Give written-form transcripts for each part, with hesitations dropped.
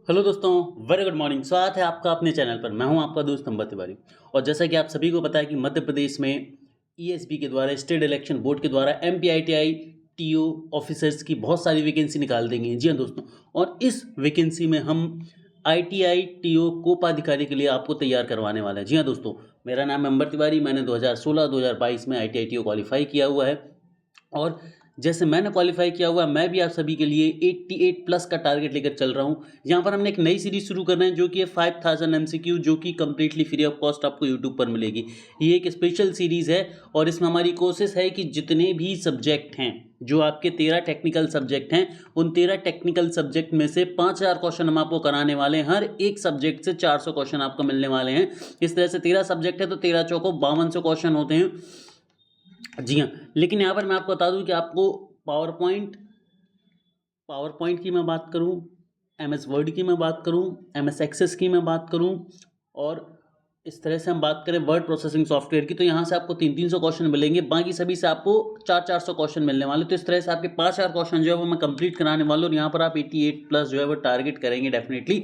Hello दोस्तों, very good morning. स्वागत है आपका अपने चैनल पर। मैं हूं आपका दोस्त अंबर तिवारी। और जैसा कि आप सभी को पता है कि मध्य प्रदेश में ईएसबी के द्वारा, स्टेट इलेक्शन बोर्ड के द्वारा एमपीआईटीआई टीओ ऑफिसर्स की बहुत सारी वैकेंसी निकाल देंगे। जी हाँ दोस्तों, और इस वैकेंसी में हम आईटीआई टीओ कोपाधिकारी के लिए आपको तैयार करवाने वाले हैं। जी हाँ दोस्तों, मेरा नाम है अंबर तिवारी। मैंने 2016-2022 में आईटीआई टीओ क्वालिफाई किया हुआ है। और जैसे मैंने क्वालिफाई किया हुआ है, मैं भी आप सभी के लिए 88 प्लस का टारगेट लेकर चल रहा हूँ। यहाँ पर हमने एक नई सीरीज शुरू कर रहे हैं जो कि है 5000 एमसीक्यू, जो कि कम्प्लीटली फ्री ऑफ कॉस्ट आपको यूट्यूब पर मिलेगी। ये एक स्पेशल सीरीज़ है और इसमें हमारी कोशिश है कि जितने भी सब्जेक्ट हैं, जो आपके 13 टेक्निकल सब्जेक्ट हैं, उन 13 टेक्निकल सब्जेक्ट में से 5000 क्वेश्चन हम आपको कराने वाले हैं। हर एक सब्जेक्ट से 400 क्वेश्चन आपको मिलने वाले हैं। इस तरह से 13 सब्जेक्ट है तो 13 चौको 5200 क्वेश्चन होते हैं। जी हाँ, लेकिन यहाँ पर मैं आपको बता दूं कि आपको पावर पॉइंट की मैं बात करूं, एमएस वर्ड की मैं बात करूं, एमएस एक्सेस की मैं बात करूं, और इस तरह से हम बात करें वर्ड प्रोसेसिंग सॉफ्टवेयर की, तो यहाँ से आपको 300-300 क्वेश्चन मिलेंगे। बाकी सभी से आपको 400-400 क्वेश्चन मिलने वाले। तो इस तरह से आपके 5000 क्वेश्चन जो है वो मैं कंप्लीट कराने वाला हूँ। और यहाँ पर आप 88 प्लस जो है वो टारगेट करेंगे डेफिनेटली।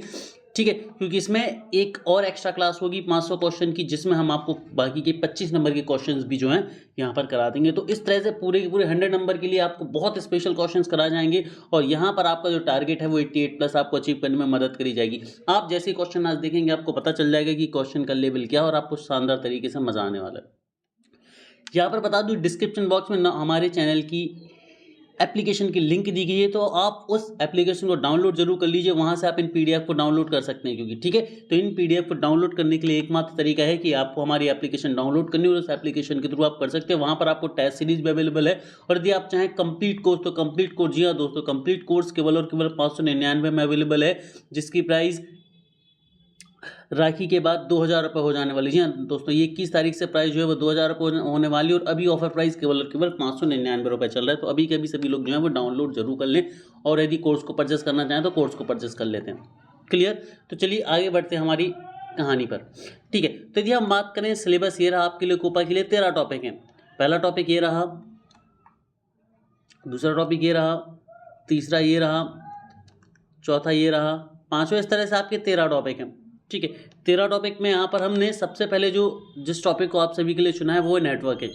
ठीक है, क्योंकि इसमें एक और एक्स्ट्रा क्लास होगी 500 क्वेश्चन की, जिसमें हम आपको बाकी के 25 नंबर के क्वेश्चंस भी जो हैं यहाँ पर करा देंगे। तो इस तरह से पूरे के पूरे 100 नंबर के लिए आपको बहुत स्पेशल क्वेश्चंस कराए जाएंगे। और यहाँ पर आपका जो टारगेट है वो 88 प्लस आपको अचीव करने में मदद करी जाएगी। आप जैसे क्वेश्चन आज देखेंगे आपको पता चल जाएगा कि क्वेश्चन का लेवल क्या है, और आपको शानदार तरीके से मजा आने वाला है। यहाँ पर बता दूं, डिस्क्रिप्शन बॉक्स में हमारे चैनल की एप्लीकेशन की लिंक दी गई है, तो आप उस एप्लीकेशन को डाउनलोड जरूर कर लीजिए। वहां से आप इन पीडीएफ को डाउनलोड कर सकते हैं, क्योंकि ठीक है, तो इन पीडीएफ को डाउनलोड करने के लिए एकमात्र तरीका है कि आपको हमारी एप्लीकेशन डाउनलोड करनी है, और उस एप्लीकेशन के थ्रू आप कर सकते हैं। वहां पर आपको टेस्ट सीरीज भी अवेलेबल है। और यदि आप चाहें कंप्लीट कोर्स, तो कंप्लीट कोर्स, जी हाँ दोस्तों, कंप्लीट कोर्स केवल और केवल 599 में अवेलेबल है, जिसकी प्राइस राखी के बाद 2000 रुपये हो जाने वाली। जी हाँ दोस्तों, ये 21 तारीख से प्राइस जो है वो 2000 रुपये होने वाली, और अभी ऑफर प्राइस केवल और केवल 599 रुपये चल रहा है। तो अभी के अभी सभी लोग जो है वो डाउनलोड जरूर कर लें, और यदि कोर्स को परचेस करना चाहें तो कोर्स को परचेस कर लेते हैं। क्लियर? तो चलिए आगे बढ़ते हैं हमारी कहानी पर। ठीक है, तो यदि हम बात करें, सिलेबस ये रहा आपके लिए, कोपा के लिए 13 टॉपिक हैं। पहला टॉपिक ये रहा, दूसरा टॉपिक ये रहा, तीसरा ये रहा, चौथा ये रहा, पांचवा। इस तरह से आपके 13 टॉपिक हैं। ठीक है, 13 टॉपिक में यहाँ पर हमने सबसे पहले जिस टॉपिक को आप सभी के लिए चुना है वो है नेटवर्क है।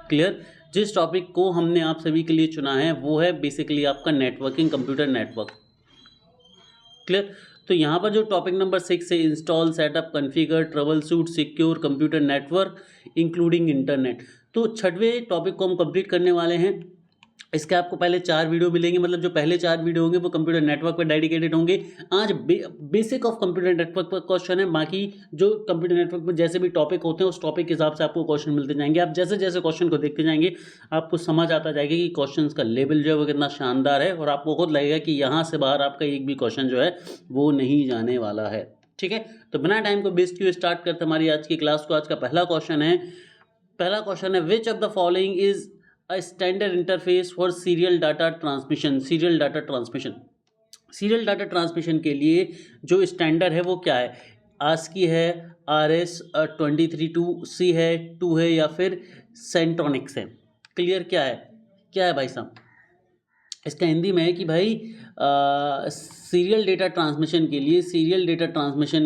क्लियर? जिस टॉपिक को हमने आप सभी के लिए चुना है वो है बेसिकली आपका नेटवर्किंग, कंप्यूटर नेटवर्क। क्लियर? तो यहाँ पर जो टॉपिक नंबर 6 है, install, setup, configure, trouble shoot, secure computer network including internet. तो छठवें टॉपिक को हम कंप्लीट करने वाले हैं। इसके आपको पहले 4 वीडियो मिलेंगे, मतलब जो पहले 4 वीडियो होंगे वो कंप्यूटर नेटवर्क पर डेडिकेटेड होंगे। आज बेसिक ऑफ कंप्यूटर नेटवर्क पर क्वेश्चन है। बाकी जो कंप्यूटर नेटवर्क पर जैसे भी टॉपिक होते हैं उस टॉपिक के हिसाब से आपको क्वेश्चन मिलते जाएंगे। आप जैसे जैसे क्वेश्चन को देखते जाएंगे आपको समझ आता जाएगा कि क्वेश्चन का लेवल जो है वो कितना शानदार है, और आपको खुद लगेगा कि यहाँ से बाहर आपका एक भी क्वेश्चन जो है वो नहीं जाने वाला है। ठीक है, तो बिना टाइम को वेस्ट किए स्टार्ट करते हमारी आज की क्लास को। आज का पहला क्वेश्चन है which of the following is a standard interface for serial data transmission। serial data transmission के लिए जो स्टैंडर्ड है वो क्या है? ASCII है, RS-232C है, 2 है, या फिर सेंट्रोनिक्स है। क्लियर? क्या है भाई साहब? इसका हिंदी में है कि भाई सीरियल डेटा ट्रांसमिशन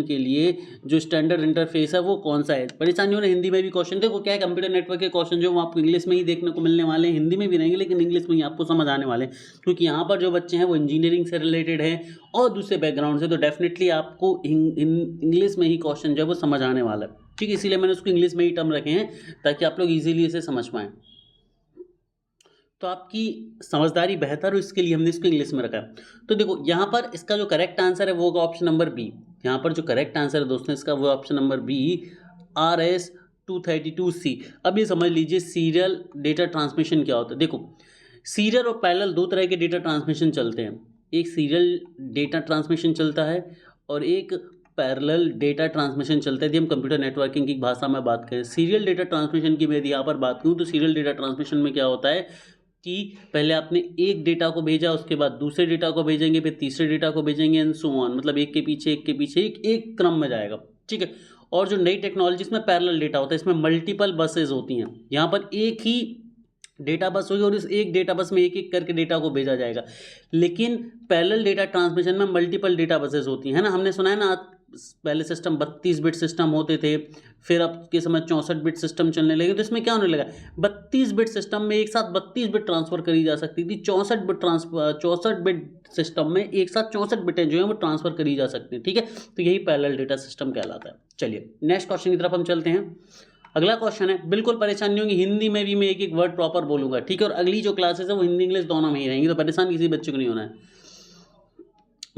के लिए जो स्टैंडर्ड इंटरफेस है वो कौन सा है। परेशानी हो रही हिंदी में भी क्वेश्चन। देखो क्या है, कंप्यूटर नेटवर्क के क्वेश्चन जो वो आपको इंग्लिश में ही देखने को मिलने वाले हैं, हिंदी में भी रहेंगे लेकिन इंग्लिश में ही आपको समझ आने वाले हैं, क्योंकि यहाँ पर जो बच्चे हैं वो इंजीनियरिंग से रिलेटेड हैं और दूसरे बैकग्राउंड से, तो डेफिनेटली आपको इंग्लिश में ही क्वेश्चन जो है वो समझ आने वाला है। ठीक है, इसीलिए मैंने उसको इंग्लिश में ही टर्म रखे हैं ताकि आप लोग ईजिली इसे समझ पाएँ। तो आपकी समझदारी बेहतर हो इसके लिए हमने इसको इंग्लिश में रखा है। तो देखो यहाँ पर इसका जो करेक्ट आंसर है वो होगा ऑप्शन नंबर बी। यहाँ पर जो करेक्ट आंसर है दोस्तों इसका वो ऑप्शन नंबर बी, RS-232C। अब ये समझ लीजिए सीरियल डेटा ट्रांसमिशन क्या होता है। देखो, सीरियल और पैरेलल दो तरह के डेटा ट्रांसमिशन चलते हैं। एक सीरियल डेटा ट्रांसमिशन चलता है और एक पैरेलल डेटा ट्रांसमिशन चलता है। यदि हम कंप्यूटर नेटवर्किंग की भाषा में बात करें, सीरियल डेटा ट्रांसमिशन की मैं यदि यहाँ पर बात करूँ तो सीरियल डेटा ट्रांसमिशन में क्या होता है कि पहले आपने एक डेटा को भेजा, उसके बाद दूसरे डेटा को भेजेंगे, फिर तीसरे डेटा को भेजेंगे एंड सो ऑन, मतलब एक के पीछे एक क्रम में जाएगा। ठीक है, और जो नई टेक्नोलॉजी इसमें पैरेलल डेटा होता है, इसमें मल्टीपल बसेज होती हैं। यहाँ पर एक ही डेटा बस होगी और इस एक डेटा बस में एक एक करके डेटा को भेजा जाएगा। लेकिन पैरेलल डेटा ट्रांसमिशन में मल्टीपल डेटा बसेस होती हैं ना, हमने सुना है ना, पहले सिस्टम 32 बिट सिस्टम होते थे, फिर अब के समय 64 बिट सिस्टम चलने लगे। तो इसमें क्या होने लगा, 32 बिट सिस्टम में एक साथ 32 बिट ट्रांसफर करी जा सकती थी, 64 बिट सिस्टम में एक साथ 64 बिटें जो है वो ट्रांसफर करी जा सकती है। ठीक है, तो यही पैरेलल डेटा सिस्टम कहलाता है। चलिए नेक्स्ट क्वेश्चन की तरफ हम चलते हैं। अगला क्वेश्चन है, बिल्कुल परेशान नहीं होंगी, हिंदी में भी मैं एक एक वर्ड प्रॉपर बोलूंगा, ठीक है, और अगली जो क्लासेस है वो हिंदी इंग्लिश दोनों में ही रहेंगी, तो परेशान किसी बच्चे को नहीं होना है।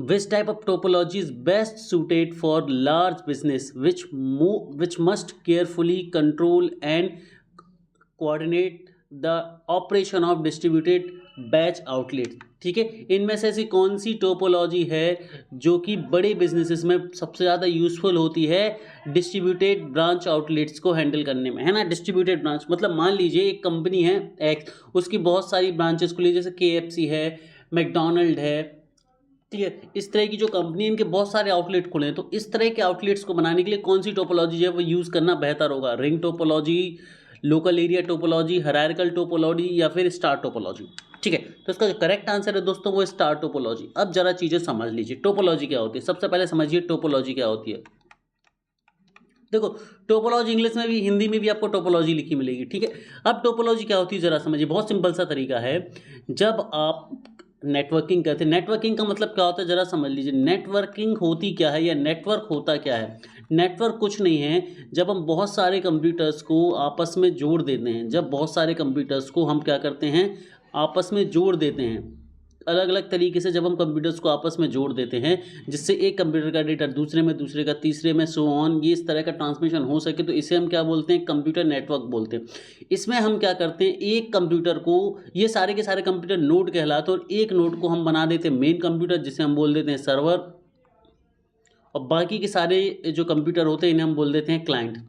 Which type of topology is best suited for large business which must carefully control and coordinate the operation of distributed batch outlets? ठीक है, इनमें से ऐसी कौन सी टोपोलॉजी है जो कि बड़े बिजनेसेस में सबसे ज़्यादा यूजफुल होती है डिस्ट्रीब्यूटेड ब्रांच आउटलेट्स को हैंडल करने में, है ना। डिस्ट्रीब्यूटेड ब्रांच मतलब मान लीजिए एक कंपनी है एक्स, उसकी बहुत सारी ब्रांचेस खुली, जैसे KFC है, मैकडोनल्ड है, ठीक है, इस तरह की जो कंपनी है इनके बहुत सारे आउटलेट खुले हैं। तो इस तरह के आउटलेट्स को बनाने के लिए कौन सी टोपोलॉजी है वो यूज़ करना बेहतर होगा, ring topology, local area topology, hierarchical topology या फिर स्टार टोपोलॉजी। ठीक है, तो इसका जो करेक्ट आंसर है दोस्तों वो स्टार टोपोलॉजी। अब जरा चीज़ें समझ लीजिए, टोपोलॉजी क्या होती है, सबसे पहले समझिए टोपोलॉजी क्या होती है। देखो टोपोलॉजी इंग्लिश में भी हिंदी में भी आपको टोपोलॉजी लिखी मिलेगी, ठीक है। अब टोपोलॉजी क्या होती है जरा समझिए, बहुत सिंपल सा तरीका है। जब आप नेटवर्किंग करते हैं, नेटवर्किंग का मतलब क्या होता है जरा समझ लीजिए। नेटवर्किंग होती क्या है या नेटवर्क होता क्या है। नेटवर्क कुछ नहीं है, जब हम बहुत सारे कंप्यूटर्स को आपस में जोड़ देते हैं, जब बहुत सारे कंप्यूटर्स को हम क्या करते हैं आपस में जोड़ देते हैं, अलग अलग तरीके से जब हम कंप्यूटर्स को आपस में जोड़ देते हैं, जिससे एक कंप्यूटर का डेटा दूसरे में, दूसरे का तीसरे में, सो ऑन, ये इस तरह का ट्रांसमिशन हो सके, तो इसे हम क्या बोलते हैं, कंप्यूटर नेटवर्क बोलते हैं। इसमें हम क्या करते हैं, एक कंप्यूटर को, ये सारे के सारे कंप्यूटर नोड कहलाते हैं, और एक नोड को हम बना देते हैं मेन कंप्यूटर, जिसे हम बोल देते हैं सर्वर, और बाकी के सारे जो कंप्यूटर होते हैं इन्हें हम बोल देते हैं क्लाइंट।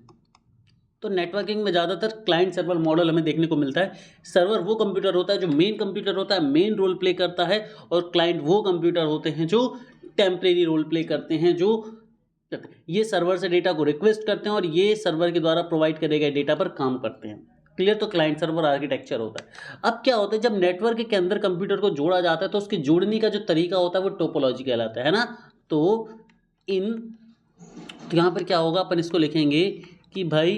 तो नेटवर्किंग में ज़्यादातर क्लाइंट सर्वर मॉडल हमें देखने को मिलता है। सर्वर वो कंप्यूटर होता है जो मेन कंप्यूटर होता है, मेन रोल प्ले करता है, और क्लाइंट वो कंप्यूटर होते हैं जो टेम्परेरी रोल प्ले करते हैं, जो ये सर्वर से डेटा को रिक्वेस्ट करते हैं और ये सर्वर के द्वारा प्रोवाइड करे गए डेटा पर काम करते हैं। क्लियर, तो क्लाइंट सर्वर आर्किटेक्चर होता है। अब क्या होता है, जब नेटवर्क के अंदर कंप्यूटर को जोड़ा जाता है तो उसके जोड़ने का जो तरीका होता है वो टोपोलॉजी कहलाता है ना। तो यहाँ पर क्या होगा, अपन इसको लिखेंगे कि भाई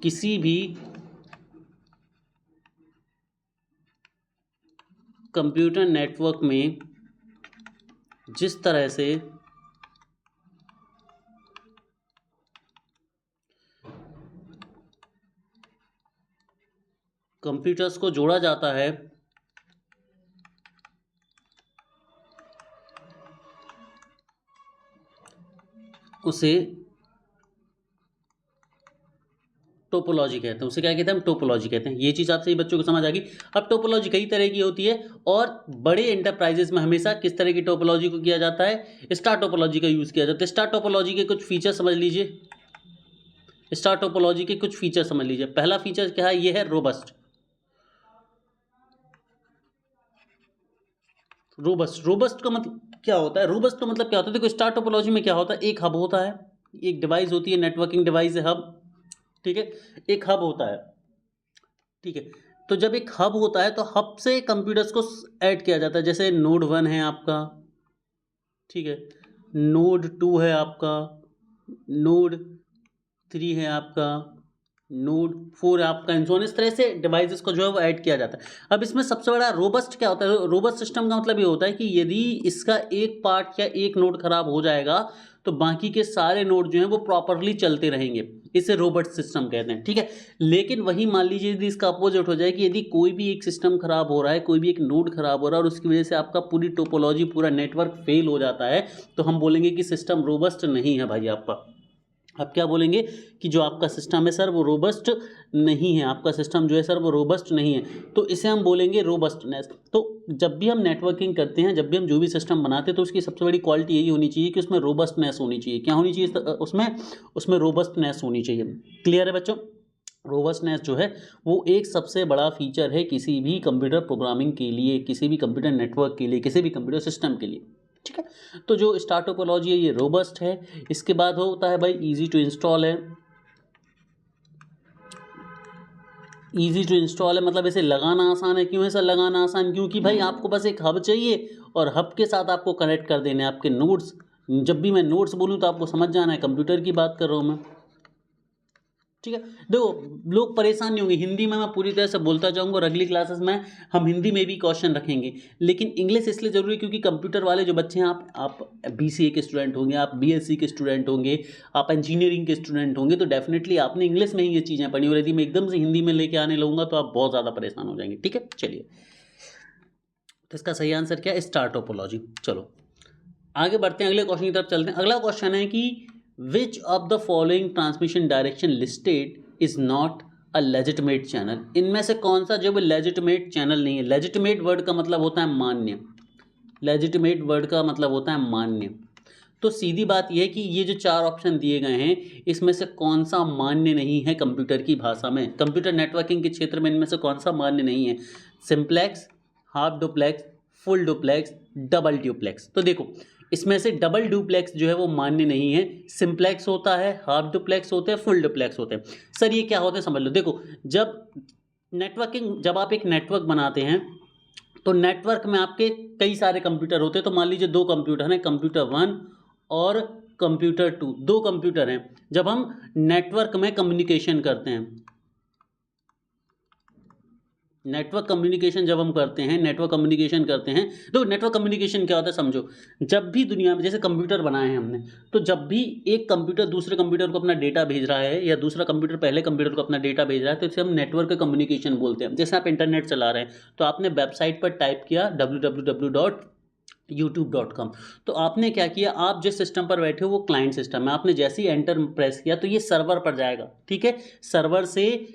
किसी भी कंप्यूटर नेटवर्क में जिस तरह से कंप्यूटर्स को जोड़ा जाता है उसे टोपोलॉजी कहते हैं। उसे क्या कहते हैं, हम टोपोलॉजी कहते हैं। ये चीज़ आप सही बच्चों को समझ आ गई। अब टोपोलॉजी कई तरह की होती है, और बड़े एंटरप्राइजेस में हमेशा किस तरह की टोपोलॉजी को किया जाता है, स्टार टोपोलॉजी का यूज़ किया जाता है। स्टार टोपोलॉजी के कुछ फीचर समझ लीजिए, स्टार टोपोलॉजी के कुछ फीचर समझ लीजिए। पहला फीचर क्या है, ये है रोबस्ट। रोबस्ट का मतलब क्या होता है, रोबस्ट का मतलब क्या होता है, देखो स्टार टोपोलॉजी में क्या होता है, एक हब होता है, एक डिवाइस होती है, नेटवर्किंग डिवाइस है हब, ठीक है, एक हब होता है, ठीक है। तो जब एक हब होता है तो हब से कंप्यूटर्स को ऐड किया जाता है, जैसे नोड 1 है आपका, ठीक है, नोड 2 है आपका, नोड 3 है आपका, नोड 4 है आपका, इंसोन, इस तरह से डिवाइसेस को जो है वो ऐड किया जाता है। अब इसमें सबसे बड़ा रोबस्ट क्या होता है, रोबस्ट सिस्टम का मतलब ये होता है कि यदि इसका एक पार्ट या एक नोड खराब हो जाएगा तो बाकी के सारे नोड जो हैं वो प्रॉपरली चलते रहेंगे, इसे रोबस्ट सिस्टम कहते हैं, ठीक है। लेकिन वही मान लीजिए यदि इसका अपोजिट हो जाए कि यदि कोई भी एक सिस्टम खराब हो रहा है, कोई भी एक नोड खराब हो रहा है और उसकी वजह से आपका पूरी टोपोलॉजी, पूरा नेटवर्क फेल हो जाता है, तो हम बोलेंगे कि सिस्टम रोबस्ट नहीं है भाई आपका। आप क्या बोलेंगे कि जो आपका सिस्टम है सर वो रोबस्ट नहीं है, आपका सिस्टम जो है सर वो रोबस्ट नहीं है, तो इसे हम बोलेंगे रोबस्टनेस। तो जब भी हम नेटवर्किंग करते हैं, जब भी हम जो भी सिस्टम बनाते हैं, तो उसकी सबसे बड़ी क्वालिटी यही होनी चाहिए कि उसमें रोबस्टनेस होनी चाहिए। क्या होनी चाहिए उसमें रोबस्टनेस होनी चाहिए। क्लियर है बच्चों, रोबस्टनेस जो है वो एक सबसे बड़ा फीचर है किसी भी कंप्यूटर प्रोग्रामिंग के लिए, किसी भी कंप्यूटर नेटवर्क के लिए, किसी भी कंप्यूटर सिस्टम के लिए, ठीक है। तो जो स्टार टोपोलॉजी है ये रोबस्ट है। इसके बाद होता है भाई इजी टू इंस्टॉल है, ईजी टू इंस्टॉल है, मतलब इसे लगाना आसान है। क्यों ऐसा लगाना आसान? क्योंकि भाई आपको बस एक हब चाहिए और हब के साथ आपको कनेक्ट कर देने आपके नोड्स। जब भी मैं नोड्स बोलूँ तो आपको समझ जाना है कंप्यूटर की बात कर रहा हूँ मैं, ठीक है। देखो लोग परेशान नहीं होंगे, हिंदी में मैं पूरी तरह से बोलता जाऊंगा और अगली क्लासेस में हम हिंदी में भी क्वेश्चन रखेंगे, लेकिन इंग्लिश इसलिए जरूरी है क्योंकि कंप्यूटर वाले जो बच्चे हैं, आप बीसीए के स्टूडेंट होंगे, आप बीएससी के स्टूडेंट होंगे, आप इंजीनियरिंग के स्टूडेंट होंगे, तो डेफिनेटली आपने इंग्लिश में ही ये चीज़ें पढ़ी और यदि मैं एकदम से हिंदी में लेके आने लगूंगा तो आप बहुत ज़्यादा परेशान हो जाएंगे, ठीक है। चलिए, तो इसका सही आंसर क्या है? Star topology. चलो आगे बढ़ते हैं, अगले क्वेश्चन की तरफ चलते हैं। अगला क्वेश्चन है कि विच of the following transmission direction listed is not a legitimate channel? इनमें से कौन सा जो लेजिटिमेट चैनल नहीं है? लेजिटिमेट वर्ड का मतलब होता है मान्य, लेजिटिमेट वर्ड का मतलब होता है मान्य। तो सीधी बात यह है कि ये जो चार ऑप्शन दिए गए हैं इसमें से कौन सा मान्य नहीं है कंप्यूटर की भाषा में, कंप्यूटर नेटवर्किंग के क्षेत्र में इनमें से कौन सा मान्य नहीं है? Simplex, half duplex, full duplex, double duplex. तो देखो इसमें से डबल डुप्लेक्स जो है वो मान्य नहीं है, सिंप्लेक्स होता है, हाफ डुप्लेक्स होते हैं, फुल डुप्लेक्स होते हैं। सर ये क्या होते हैं समझ लो। देखो जब आप एक नेटवर्क बनाते हैं तो नेटवर्क में आपके कई सारे कंप्यूटर होते हैं। तो मान लीजिए दो कंप्यूटर हैं, कंप्यूटर 1 और कंप्यूटर 2, दो कंप्यूटर हैं। जब हम नेटवर्क में कम्युनिकेशन करते हैं, नेटवर्क कम्युनिकेशन जब हम करते हैं, नेटवर्क कम्युनिकेशन करते हैं, तो नेटवर्क कम्युनिकेशन क्या होता है समझो। जब भी दुनिया में जैसे कंप्यूटर बनाए हैं हमने, तो जब भी एक कंप्यूटर दूसरे कंप्यूटर को अपना डेटा भेज रहा है या दूसरा कंप्यूटर पहले कंप्यूटर को अपना डेटा भेज रहा है, तो इसे हम नेटवर्क कम्युनिकेशन बोलते हैं। जैसे आप इंटरनेट चला रहे हैं तो आपने वेबसाइट पर टाइप किया www.youtube.com, तो आपने क्या किया, आप जिस सिस्टम पर बैठे हो वो क्लाइंट सिस्टम है, आपने जैसे ही एंटर प्रेस किया तो ये सर्वर पर जाएगा, ठीक है। सर्वर से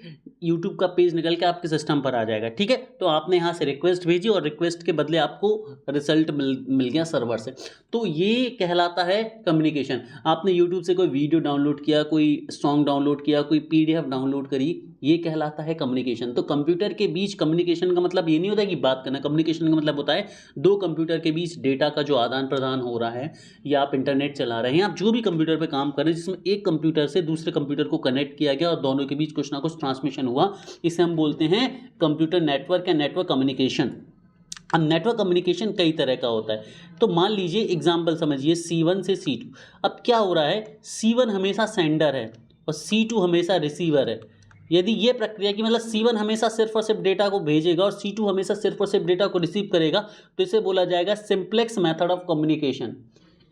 यूट्यूब का पेज निकल के आपके सिस्टम पर आ जाएगा, ठीक है। तो आपने यहाँ से रिक्वेस्ट भेजी और रिक्वेस्ट के बदले आपको रिजल्ट मिल गया सर्वर से, तो ये कहलाता है कम्युनिकेशन। आपने यूट्यूब से कोई वीडियो डाउनलोड किया, कोई सॉन्ग डाउनलोड किया, कोई पीडीएफ डाउनलोड करी, ये कहलाता है कम्युनिकेशन। तो कंप्यूटर के बीच कम्युनिकेशन का मतलब ये नहीं होता कि बात करना, कम्युनिकेशन का मतलब होता है दो कंप्यूटर के बीच डेटा का जो आदान प्रदान हो रहा है, या आप इंटरनेट चला रहे हैं, आप जो भी कंप्यूटर पे काम कर रहे हैं जिसमें एक कंप्यूटर से दूसरे कंप्यूटर को कनेक्ट किया गया और दोनों के बीच कुछ ना कुछ ट्रांसमिशन हुआ, इसे हम बोलते हैं कंप्यूटर नेटवर्क या नेटवर्क कम्युनिकेशन। अब नेटवर्क कम्युनिकेशन कई तरह का होता है। तो मान लीजिए एग्जांपल समझिए C1 से C2। अब क्या हो रहा है, C1 हमेशा सेंडर है और C2 हमेशा रिसीवर है। यदि ये प्रक्रिया की मतलब C1 हमेशा सिर्फ और सिर्फ डेटा को भेजेगा और C2 हमेशा सिर्फ और सिर्फ डेटा को रिसीव करेगा, तो इसे बोला जाएगा सिंप्लेक्स मेथड ऑफ कम्युनिकेशन।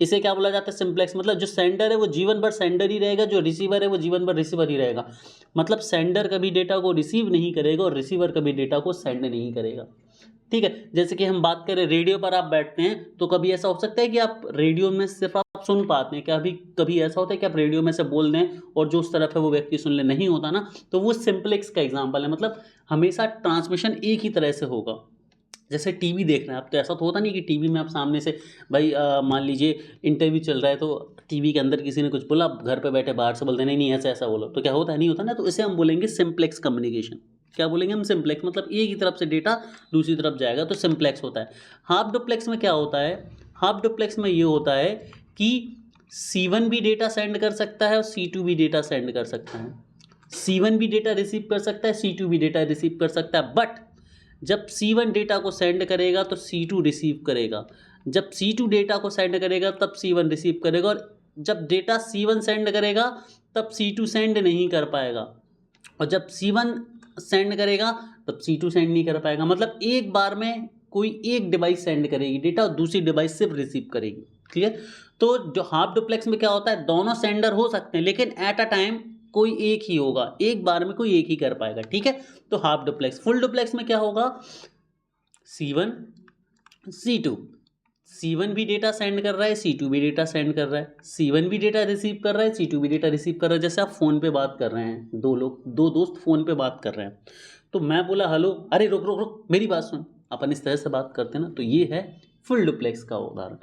इसे क्या बोला जाता है? सिंप्लेक्स। मतलब जो सेंडर है वो जीवन भर सेंडर ही रहेगा, जो रिसीवर है वो जीवन भर रिसीवर ही रहेगा। मतलब सेंडर कभी डेटा को रिसीव नहीं करेगा और रिसीवर कभी डेटा को सेंड नहीं करेगा, ठीक है। जैसे कि हम बात करें रेडियो पर आप बैठते हैं, तो कभी ऐसा हो सकता है कि आप रेडियो में सिर्फ आप सुन पाते हैं क्या? अभी कभी ऐसा होता है कि आप रेडियो में से बोल दें और जो उस तरफ है वो व्यक्ति सुन ले, नहीं होता ना। तो वो सिंप्लेक्स का एग्जांपल है, मतलब हमेशा ट्रांसमिशन एक ही तरह से होगा। जैसे टीवी देख रहे हैं आप, तो ऐसा तो होता नहीं कि टीवी में आप सामने से भाई मान लीजिए इंटरव्यू चल रहा है तो टीवी के अंदर किसी ने कुछ बोला, घर पे बैठे बाहर से बोलते नहीं नहीं ऐसा ऐसा बोलो, तो क्या होता है? नहीं होता ना। तो इसे हम बोलेंगे सिंप्लेक्स कम्युनिकेशन। क्या बोलेंगे हम? सिंप्लेक्स। मतलब एक ही तरफ से डेटा दूसरी तरफ जाएगा, तो सिंप्लेक्स होता है। हाफ डुप्लेक्स में क्या होता है? हाफ डुप्लेक्स में ये होता है कि C1 भी डेटा सेंड कर सकता है और C2 भी डेटा सेंड कर सकता है। C1 भी डेटा रिसीव कर सकता है, C2 भी डेटा रिसीव कर सकता है, बट जब C1 डेटा को सेंड करेगा तो C2 रिसीव करेगा, जब C2 डेटा को सेंड करेगा तब C1 रिसीव करेगा, और जब डेटा C1 सेंड करेगा तब C2 सेंड नहीं कर पाएगा, और जब C1 सेंड करेगा तब C2 सेंड नहीं कर पाएगा। मतलब एक बार में कोई एक डिवाइस सेंड करेगी डेटा और दूसरी डिवाइस सिर्फ रिसीव करेगी, क्लियर। तो जो हाफ डुप्लेक्स में क्या होता है, दोनों सेंडर हो सकते हैं लेकिन एट अ टाइम कोई एक ही होगा, एक बार में कोई एक ही कर पाएगा, ठीक है। तो हाफ डुप्लेक्स। फुल डुप्लेक्स में क्या होगा? C1 C2, C1 भी डेटा सेंड कर रहा है, C2 भी डेटा सेंड कर रहा है, C1 भी डेटा रिसीव कर रहा है, C2 भी डेटा रिसीव कर रहा है। जैसे आप फ़ोन पे बात कर रहे हैं, दो दोस्त फ़ोन पे बात कर रहे हैं, तो मैं बोला हेलो, अरे रुक रुक रुक मेरी बात सुन, अपन इस तरह से बात करते हैं ना, तो ये है फुल डुप्लेक्स का उदाहरण,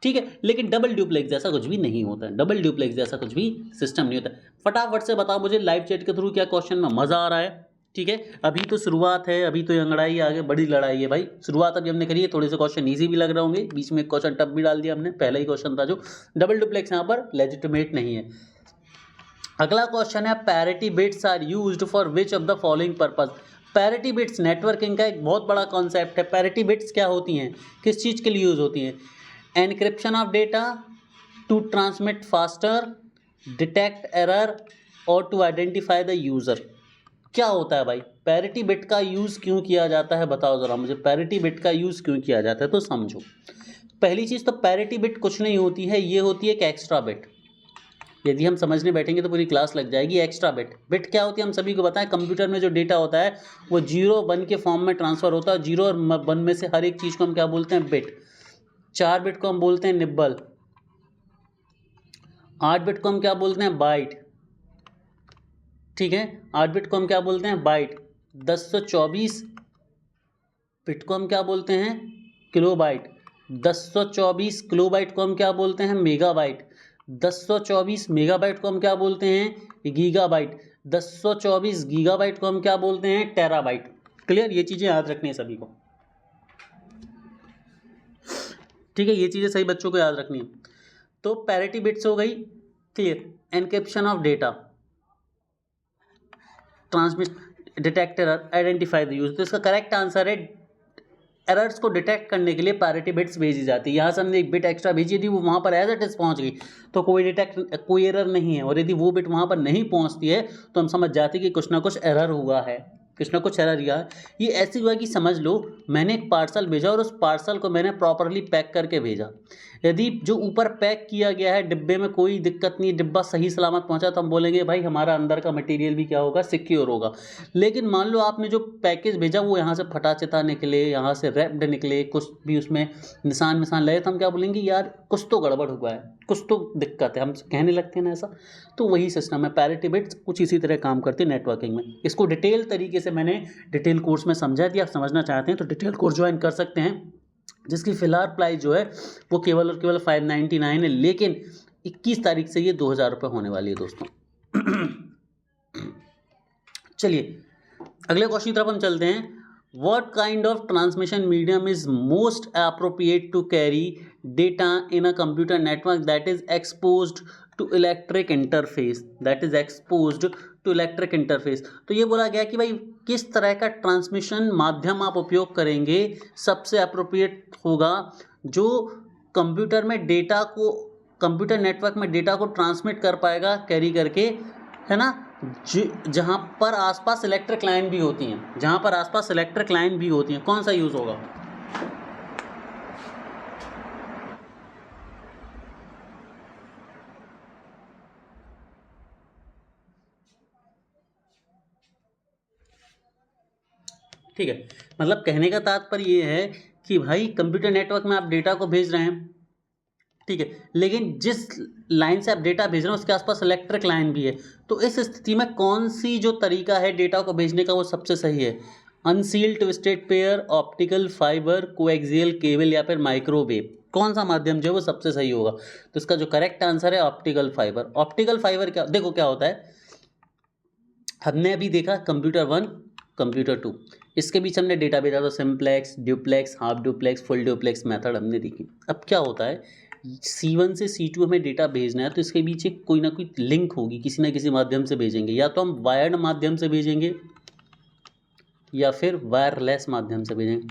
ठीक है। लेकिन डबल डुप्लेक्स जैसा कुछ भी नहीं होता है, डबल डुप्लेक्स जैसा कुछ भी सिस्टम नहीं होता है। फटाफट से बताओ मुझे लाइव चैट के थ्रू क्या क्वेश्चन में मज़ा आ रहा है, ठीक है। अभी तो शुरुआत है, अभी तो ये अंगड़ाई आगे बड़ी लड़ाई है भाई। शुरुआत अभी हमने करी है, थोड़े से क्वेश्चन इजी भी लग रहे होंगे, बीच में एक क्वेश्चन टफ भी डाल दिया हमने, पहला ही क्वेश्चन था जो डबल डुप्लेक्स यहाँ पर लेजिटिमेट नहीं है। अगला क्वेश्चन है parity bits are used for which of the following purpose. Parity bits networking का एक बहुत बड़ा कॉन्सेप्ट है। पैरिटी बिट्स क्या होती हैं, किस चीज़ के लिए यूज़ होती हैं? Encryption of data, to transmit faster, detect error और टू आइडेंटिफाई द यूज़र। क्या होता है भाई, पैरिटी बिट का यूज़ क्यों किया जाता है, बताओ ज़रा मुझे। पैरिटी बिट का यूज़ क्यों किया जाता है तो समझो। पहली चीज़ तो पैरिटी बिट कुछ नहीं होती है, ये होती है एक एक्स्ट्रा बिट। यदि हम समझने बैठेंगे तो पूरी क्लास लग जाएगी। एक्स्ट्रा बिट, बिट क्या होती है हम सभी को बताएं। कंप्यूटर में जो डेटा होता है वो 0 1 के फॉर्म में ट्रांसफ़र होता है। 0 और 1 में से हर एक चीज़ को हम क्या बोलते हैं, बिट। 4 बिट को हम बोलते हैं निब्बल, 8 बिट को हम क्या बोलते हैं, बाइट। ठीक है, 8 बिट को हम क्या बोलते हैं, बाइट। 1024 बिट को हम क्या बोलते हैं, किलोबाइट। 1024 किलोबाइट को हम क्या बोलते हैं, मेगाबाइट। 1024 मेगाबाइट को हम क्या बोलते हैं, गीगाबाइट। 1024 गीगाबाइट को हम क्या बोलते हैं, टेराबाइट। क्लियर, ये चीज़ें याद रखनी है सभी को। ठीक है, ये चीज़ें सही बच्चों को याद रखनी है। तो पैरिटी बिट्स हो गई, clear. Encryption of data, transmit, detect error, identify the use. तो इसका करेक्ट आंसर है एरर्स को डिटेक्ट करने के लिए पैरिटी बिट्स भेजी जाती है। यहाँ से हमने एक बिट एक्स्ट्रा भेजी, यदि वो वहाँ पर एज इट इज पहुँच गई तो कोई एरर नहीं है, और यदि वो बिट वहाँ पर नहीं पहुँचती है तो हम समझ जाते हैं कि कुछ ना कुछ एरर हुआ है, कुछ ना कुछ एरर हुआ है। ये ऐसी हुआ कि समझ लो मैंने एक पार्सल भेजा और उस पार्सल को मैंने प्रॉपरली पैक करके भेजा। यदि जो ऊपर पैक किया गया है डिब्बे में कोई दिक्कत नहीं, डिब्बा सही सलामत पहुंचा, तो हम बोलेंगे भाई हमारा अंदर का मटेरियल भी क्या होगा, सिक्योर होगा। लेकिन मान लो आपने जो पैकेज भेजा वो यहाँ से फटा चिता निकले, यहाँ से रैप्ड निकले, कुछ भी उसमें निशान लगे, तो हम क्या बोलेंगे, यार कुछ तो गड़बड़ हुआ है, कुछ तो दिक्कत है, हम कहने लगते हैं ना ऐसा। तो वही सिस्टम है, पैरिटी बिट्स कुछ इसी तरह काम करती है नेटवर्किंग में। इसको डिटेल तरीके से मैंने डिटेल कोर्स में समझा दिया। आप समझना चाहते हैं तो डिटेल कोर्स ज्वाइन कर सकते हैं, जिसकी फ़िलहाल प्राइस जो है वो केवल और केवल 599 है, लेकिन 21 तारीख से ये 2000 रुपये होने वाली है दोस्तों। चलिए अगले क्वेश्चन की तरफ हम चलते हैं। What kind of transmission medium is most appropriate to carry data in a computer network that is exposed to electric interface? That is exposed to electric interface. तो ये बोला गया कि भाई किस तरह का ट्रांसमिशन माध्यम आप उपयोग करेंगे सबसे अप्रोप्रिएट होगा, जो कंप्यूटर में डेटा को, कंप्यूटर नेटवर्क में डेटा को ट्रांसमिट कर पाएगा कैरी करके, है ना, जहाँ पर आसपास इलेक्ट्रिक लाइन भी होती हैं, जहाँ पर आसपास इलेक्ट्रिक लाइन भी होती हैं, कौन सा यूज़ होगा? ठीक है, मतलब कहने का तात्पर्य ये है कि भाई कंप्यूटर नेटवर्क में आप डेटा को भेज रहे हैं, ठीक है, लेकिन जिस लाइन से आप डेटा भेज रहे हैं उसके आसपास इलेक्ट्रिक लाइन भी है, तो इस स्थिति में कौन सी जो तरीका है डेटा को भेजने का वो सबसे सही है? Unsealed twisted pair, optical fibre, coaxial cable या फिर माइक्रोवेव? कौन सा माध्यम जो है वो सबसे सही होगा? तो इसका जो करेक्ट आंसर है ऑप्टिकल फाइबर। ऑप्टिकल फाइबर क्या, देखो क्या होता है, हमने अभी देखा कंप्यूटर 1 कंप्यूटर 2, इसके बीच हमने डेटा भेजा था, simplex, duplex, half duplex, full duplex method हमने देखी। अब क्या होता है, C1 से C2 हमें डेटा भेजना है तो इसके बीच एक कोई ना कोई लिंक होगी, किसी ना किसी माध्यम से भेजेंगे, या तो हम वायर्ड माध्यम से भेजेंगे या फिर वायरलेस माध्यम से भेजेंगे,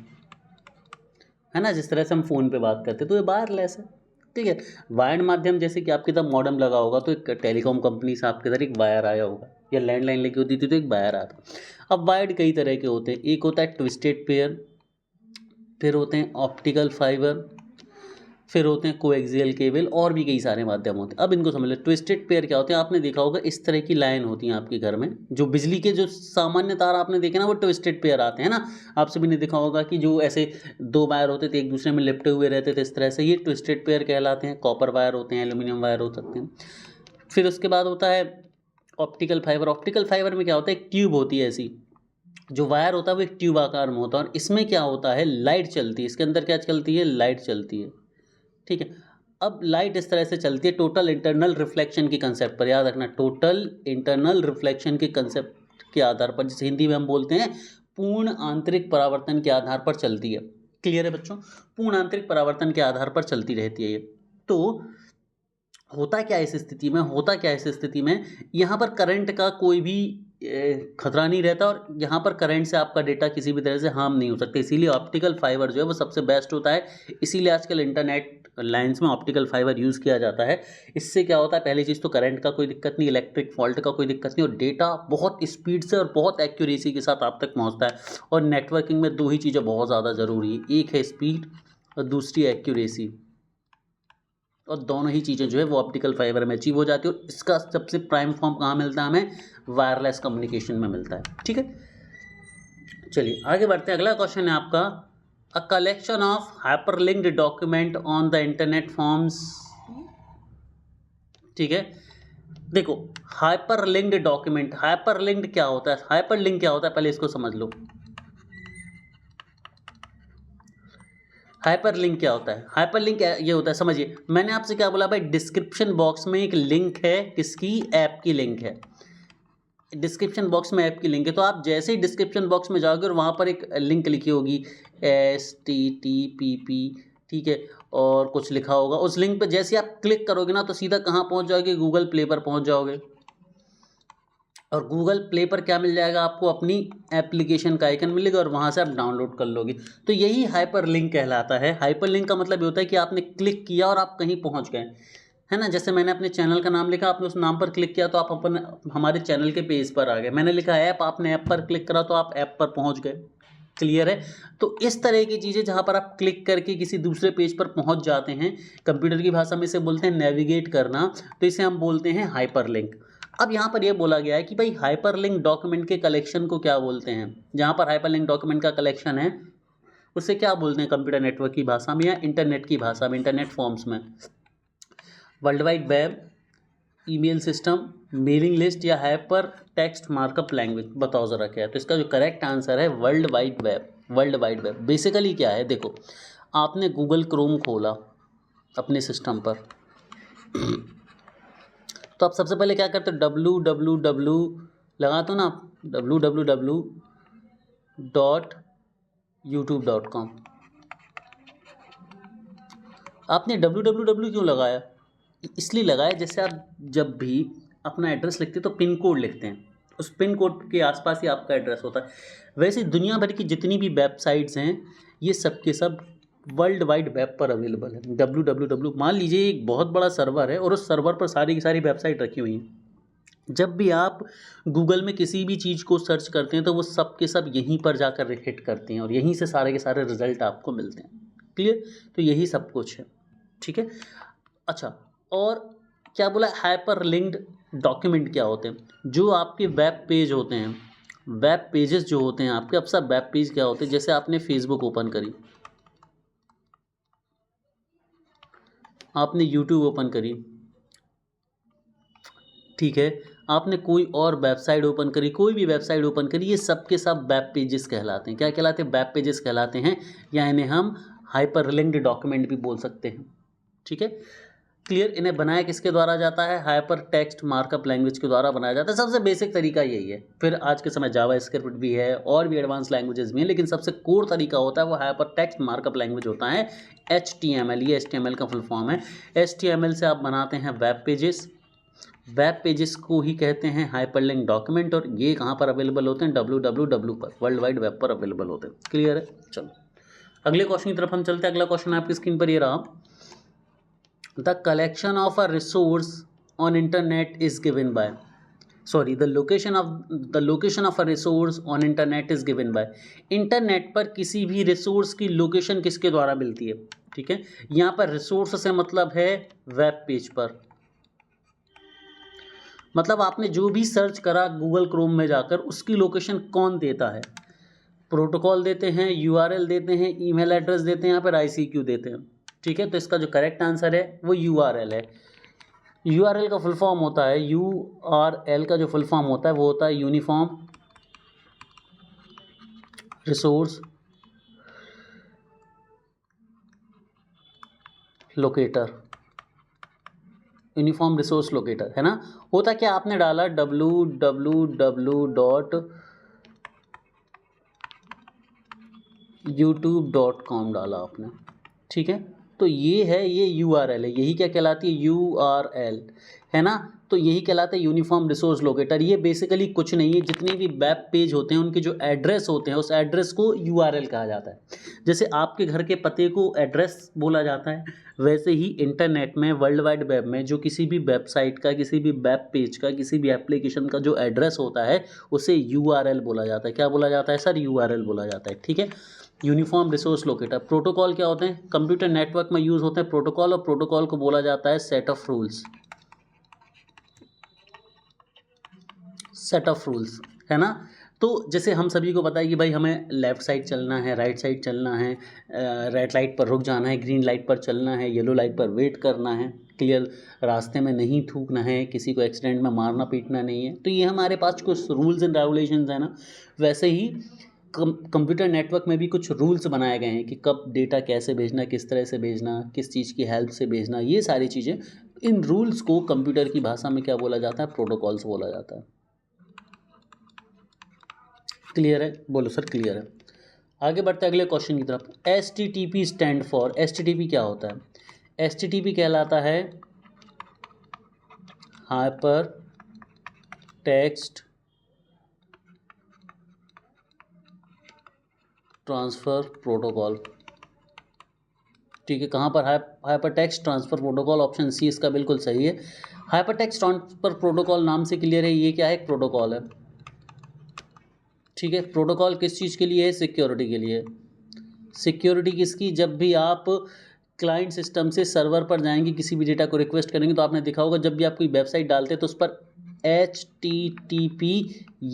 है ना। जिस तरह से हम फ़ोन पे बात करते हैं तो ये वायरलेस है, ठीक है। वायर्ड माध्यम जैसे कि आपके तरफ मॉडेम लगा होगा तो एक टेलीकॉम कंपनी से आपके तरफ एक वायर आया होगा, या लैंडलाइन लगी होती थी तो एक वायर आता। अब वायर्ड कई तरह के होते हैं, एक होता है ट्विस्टेड पेयर, फिर होते हैं ऑप्टिकल फाइबर, फिर होते हैं कोएक्सियल केबल, और भी कई सारे माध्यम होते हैं। अब इनको समझ लो। ट्विस्टेड पेयर क्या होते हैं, आपने देखा होगा इस तरह की लाइन होती है आपके घर में, जो बिजली के जो सामान्य तार आपने देखे ना वो ट्विस्टेड पेयर आते हैं ना। आपसे भी नहीं देखा होगा कि जो ऐसे 2 वायर होते थे एक दूसरे में लिपटे हुए रहते थे इस तरह से, ये ट्विस्टेड पेयर कहलाते हैं। कॉपर वायर होते हैं, एल्यूमिनियम वायर हो सकते हैं। फिर उसके बाद होता है ऑप्टिकल फाइबर। ऑप्टिकल फाइबर में क्या होता है, एक ट्यूब होती है ऐसी, जो वायर होता है वो एक ट्यूब आकार में होता है, और इसमें क्या होता है, लाइट चलती है। इसके अंदर क्या चलती है, लाइट चलती है, ठीक है। अब लाइट इस तरह से चलती है टोटल इंटरनल रिफ्लेक्शन के कंसेप्ट पर, याद रखना, टोटल इंटरनल रिफ्लेक्शन के कंसेप्ट के आधार पर, जिसे हिंदी में हम बोलते हैं पूर्ण आंतरिक परावर्तन के आधार पर चलती है। क्लियर है बच्चों, पूर्ण आंतरिक परावर्तन के आधार पर चलती रहती है ये। तो होता क्या है इस स्थिति में, होता क्या है इस स्थिति में, यहाँ पर करंट का कोई भी खतरा नहीं रहता और यहाँ पर करंट से आपका डेटा किसी भी तरह से हार्म नहीं हो सकता, इसीलिए ऑप्टिकल फाइबर जो है वो सबसे बेस्ट होता है। इसीलिए आजकल इंटरनेट लाइंस में ऑप्टिकल फाइबर यूज़ किया जाता है। इससे क्या होता है, पहली चीज़ तो करंट का कोई दिक्कत नहीं, इलेक्ट्रिक फॉल्ट का कोई दिक्कत नहीं, और डेटा बहुत स्पीड से और बहुत एक्यूरेसी के साथ आप तक पहुँचता है। और नेटवर्किंग में दो ही चीज़ें बहुत ज़्यादा ज़रूरी है, एक है स्पीड और दूसरी एक्यूरेसी, और दोनों ही चीज़ें जो है वो ऑप्टिकल फाइबर में अचीव हो जाती है। और इसका सबसे प्राइम फॉर्म कहाँ मिलता है हमें, वायरलेस कम्युनिकेशन में मिलता है। ठीक है, चलिए आगे बढ़ते हैं। अगला क्वेश्चन है आपका, a collection of hyperlinked document on the internet forms. ठीक है, देखो हाइपरलिंक्ड डॉक्यूमेंट, हाइपरलिंक्ड क्या होता है, हाइपरलिंक क्या होता है पहले इसको समझ लो। हाइपरलिंक क्या होता है, हाइपरलिंक ये होता है, समझिए मैंने आपसे क्या बोला भाई, डिस्क्रिप्शन बॉक्स में एक लिंक है, किसकी, ऐप की लिंक है, डिस्क्रिप्शन बॉक्स में ऐप की लिंक है। तो आप जैसे ही डिस्क्रिप्शन बॉक्स में जाओगे और वहाँ पर एक लिंक लिखी होगी HTTPP, ठीक है, और कुछ लिखा होगा, उस लिंक पर जैसे आप क्लिक करोगे ना तो सीधा कहाँ पहुँच जाओगे, गूगल प्ले पर पहुँच जाओगे। और गूगल प्ले पर क्या मिल जाएगा आपको, अपनी एप्लीकेशन का आइकन मिलेगा और वहाँ से आप डाउनलोड कर लोगे। तो यही हाइपर लिंक कहलाता है। हाइपर लिंक का मतलब ये होता है कि आपने क्लिक किया और आप कहीं पहुँच गए, है ना। जैसे मैंने अपने चैनल का नाम लिखा, आपने उस नाम पर क्लिक किया तो आप अपन हमारे चैनल के पेज पर आ गए। मैंने लिखा ऐप, आपने ऐप पर क्लिक करा तो आप ऐप पर पहुँच गए। क्लियर है। तो इस तरह की चीज़ें जहाँ पर आप क्लिक करके किसी दूसरे पेज पर पहुँच जाते हैं, कंप्यूटर की भाषा में इसे बोलते हैं नेविगेट करना, तो इसे हम बोलते हैं हाइपर लिंक। अब यहाँ पर यह बोला गया है कि भाई हाइपरलिंक डॉक्यूमेंट के कलेक्शन को क्या बोलते हैं। जहाँ पर हाइपरलिंक डॉक्यूमेंट का कलेक्शन है उसे क्या बोलते हैं कंप्यूटर नेटवर्क की भाषा में या इंटरनेट की भाषा में, इंटरनेट फॉर्म्स में, world wide web, email system, mailing list या हाइपर टेक्स्ट मार्कअप लैंग्वेज। बताओ ज़रा क्या है। तो इसका जो करेक्ट आंसर है world wide web. World wide web basically क्या है, देखो आपने गूगल क्रोम खोला अपने सिस्टम पर तो आप सबसे पहले क्या करते हो, www लगाते हो ना, www.youtube.com। आपने www क्यों लगाया, इसलिए लगाया जैसे आप जब भी अपना एड्रेस लिखते हैं तो पिन कोड लिखते हैं, उस पिन कोड के आसपास ही आपका एड्रेस होता है। वैसे दुनिया भर की जितनी भी वेबसाइट्स हैं ये सब के सब वर्ल्ड वाइड वेब पर अवेलेबल है। www मान लीजिए एक बहुत बड़ा सर्वर है और उस सर्वर पर सारी की सारी वेबसाइट रखी हुई हैं। जब भी आप गूगल में किसी भी चीज़ को सर्च करते हैं तो वो सब के सब यहीं पर जाकर हिट करते हैं और यहीं से सारे के सारे रिजल्ट आपको मिलते हैं। क्लियर, तो यही सब कुछ है। ठीक है, अच्छा, और क्या बोला, हाइपर लिंक्ड डॉक्यूमेंट क्या होते हैं, जो आपके वेब पेज होते हैं, वेब पेजेस जो होते हैं आपके। अब सब वेब पेज क्या होते हैं, जैसे आपने फेसबुक ओपन करी, आपने यूट्यूब ओपन करी, ठीक है, आपने कोई और वेबसाइट ओपन करी, कोई भी वेबसाइट ओपन करी, ये सब के सब वेब पेजेस कहलाते हैं। क्या कहलाते हैं, वेब पेजेस कहलाते हैं, या इन्हें हम हाइपर लिंक्ड डॉक्यूमेंट भी बोल सकते हैं। ठीक है, क्लियर। इन्हें बनाया किसके द्वारा जाता है, हाइपर टेक्स्ट मार्कअप लैंग्वेज के द्वारा बनाया जाता है। सबसे बेसिक तरीका यही है। फिर आज के समय जावा स्क्रिप्ट भी है और भी एडवांस लैंग्वेजेस भी हैं, लेकिन सबसे कोर तरीका होता है वो हाइपर टेक्स्ट मार्कअप लैंग्वेज होता है, HTML। ये HTML का फुल फॉर्म है। HTML से आप बनाते हैं वेब पेजेस, वेब पेजेस को ही कहते हैं हाइपरलिंक डॉक्यूमेंट, और ये कहाँ पर अवेलेबल होते हैं, www पर, वर्ल्ड वाइड वेब पर अवेलेबल होते हैं। क्लियर है। चलो अगले क्वेश्चन की तरफ हम चलते हैं। अगला क्वेश्चन आपकी स्क्रीन पर ये रहा, the collection of a resource on internet is given by, sorry the location of a resource on internet is given by. Internet पर किसी भी रिसोर्स की लोकेशन किसके द्वारा मिलती है। ठीक है, यहाँ पर रिसोर्स से मतलब है वेब पेज पर, मतलब आपने जो भी सर्च करा गूगल क्रोम में जाकर उसकी लोकेशन कौन देता है, प्रोटोकॉल देते हैं, URL देते हैं, ईमेल एड्रेस देते हैं, यहाँ पर ICQ देते हैं। ठीक है, तो इसका जो करेक्ट आंसर है वो URL है। URL का फुल फॉर्म होता है, URL का जो फुल फॉर्म होता है वो होता है uniform resource locator, uniform resource locator, है ना। होता क्या, आपने डाला www.youtube.com डाला आपने, ठीक है, तो ये है, ये URL है, यही क्या कहलाती है, URL, है ना। तो यही कहलाता है यूनिफॉर्म रिसोर्स लोकेटर। ये बेसिकली कुछ नहीं है, जितने भी वेब पेज होते हैं उनके जो एड्रेस होते हैं उस एड्रेस को URL कहा जाता है। जैसे आपके घर के पते को एड्रेस बोला जाता है, वैसे ही इंटरनेट में, वर्ल्ड वाइड वेब में जो किसी भी वेबसाइट का, किसी भी वेब पेज का, किसी भी एप्लीकेशन का जो एड्रेस होता है उसे URL बोला जाता है। क्या बोला जाता है सर, URL बोला जाता है, ठीक है। Uniform resource locator. प्रोटोकॉल क्या होते हैं, कंप्यूटर नेटवर्क में यूज होते हैं प्रोटोकॉल, और प्रोटोकॉल को बोला जाता है set of rules, set of rules, है ना। तो जैसे हम सभी को पता है कि भाई हमें लेफ़्ट साइड चलना है, राइट साइड चलना है, रेड लाइट पर रुक जाना है, ग्रीन लाइट पर चलना है, येलो लाइट पर वेट करना है, क्लियर, रास्ते में नहीं थूकना है, किसी को एक्सीडेंट में मारना पीटना नहीं है। तो ये हमारे पास कुछ रूल्स एंड रेगुलेशंस है ना। वैसे ही कंप्यूटर नेटवर्क में भी कुछ रूल्स बनाए गए हैं कि कब डेटा कैसे भेजना, किस तरह से भेजना, किस चीज़ की हेल्प से भेजना, ये सारी चीज़ें। इन रूल्स को कंप्यूटर की भाषा में क्या बोला जाता है, प्रोटोकॉल्स बोला जाता है। क्लियर है, बोलो सर क्लियर है। आगे बढ़ते हैं अगले क्वेश्चन की तरफ। HTTP स्टैंड फॉर, HTTP क्या होता है, HTTP कहलाता है हाइपर टेक्स्ट ट्रांसफ़र प्रोटोकॉल, ठीक है। कहाँ पर, hypertext transfer protocol, option c इसका बिल्कुल सही है। हाइपर टेक्स्ट ट्रांसफ़र प्रोटोकॉल नाम से क्लियर है, ये क्या है, एक प्रोटोकॉल है, ठीक है। प्रोटोकॉल किस चीज़ के लिए है, सिक्योरिटी के लिए। सिक्योरिटी किसकी, जब भी आप क्लाइंट सिस्टम से सर्वर पर जाएंगे, किसी भी डेटा को रिक्वेस्ट करेंगे, तो आपने देखा होगा जब भी आप कोई वेबसाइट डालते हैं तो उस पर HTTP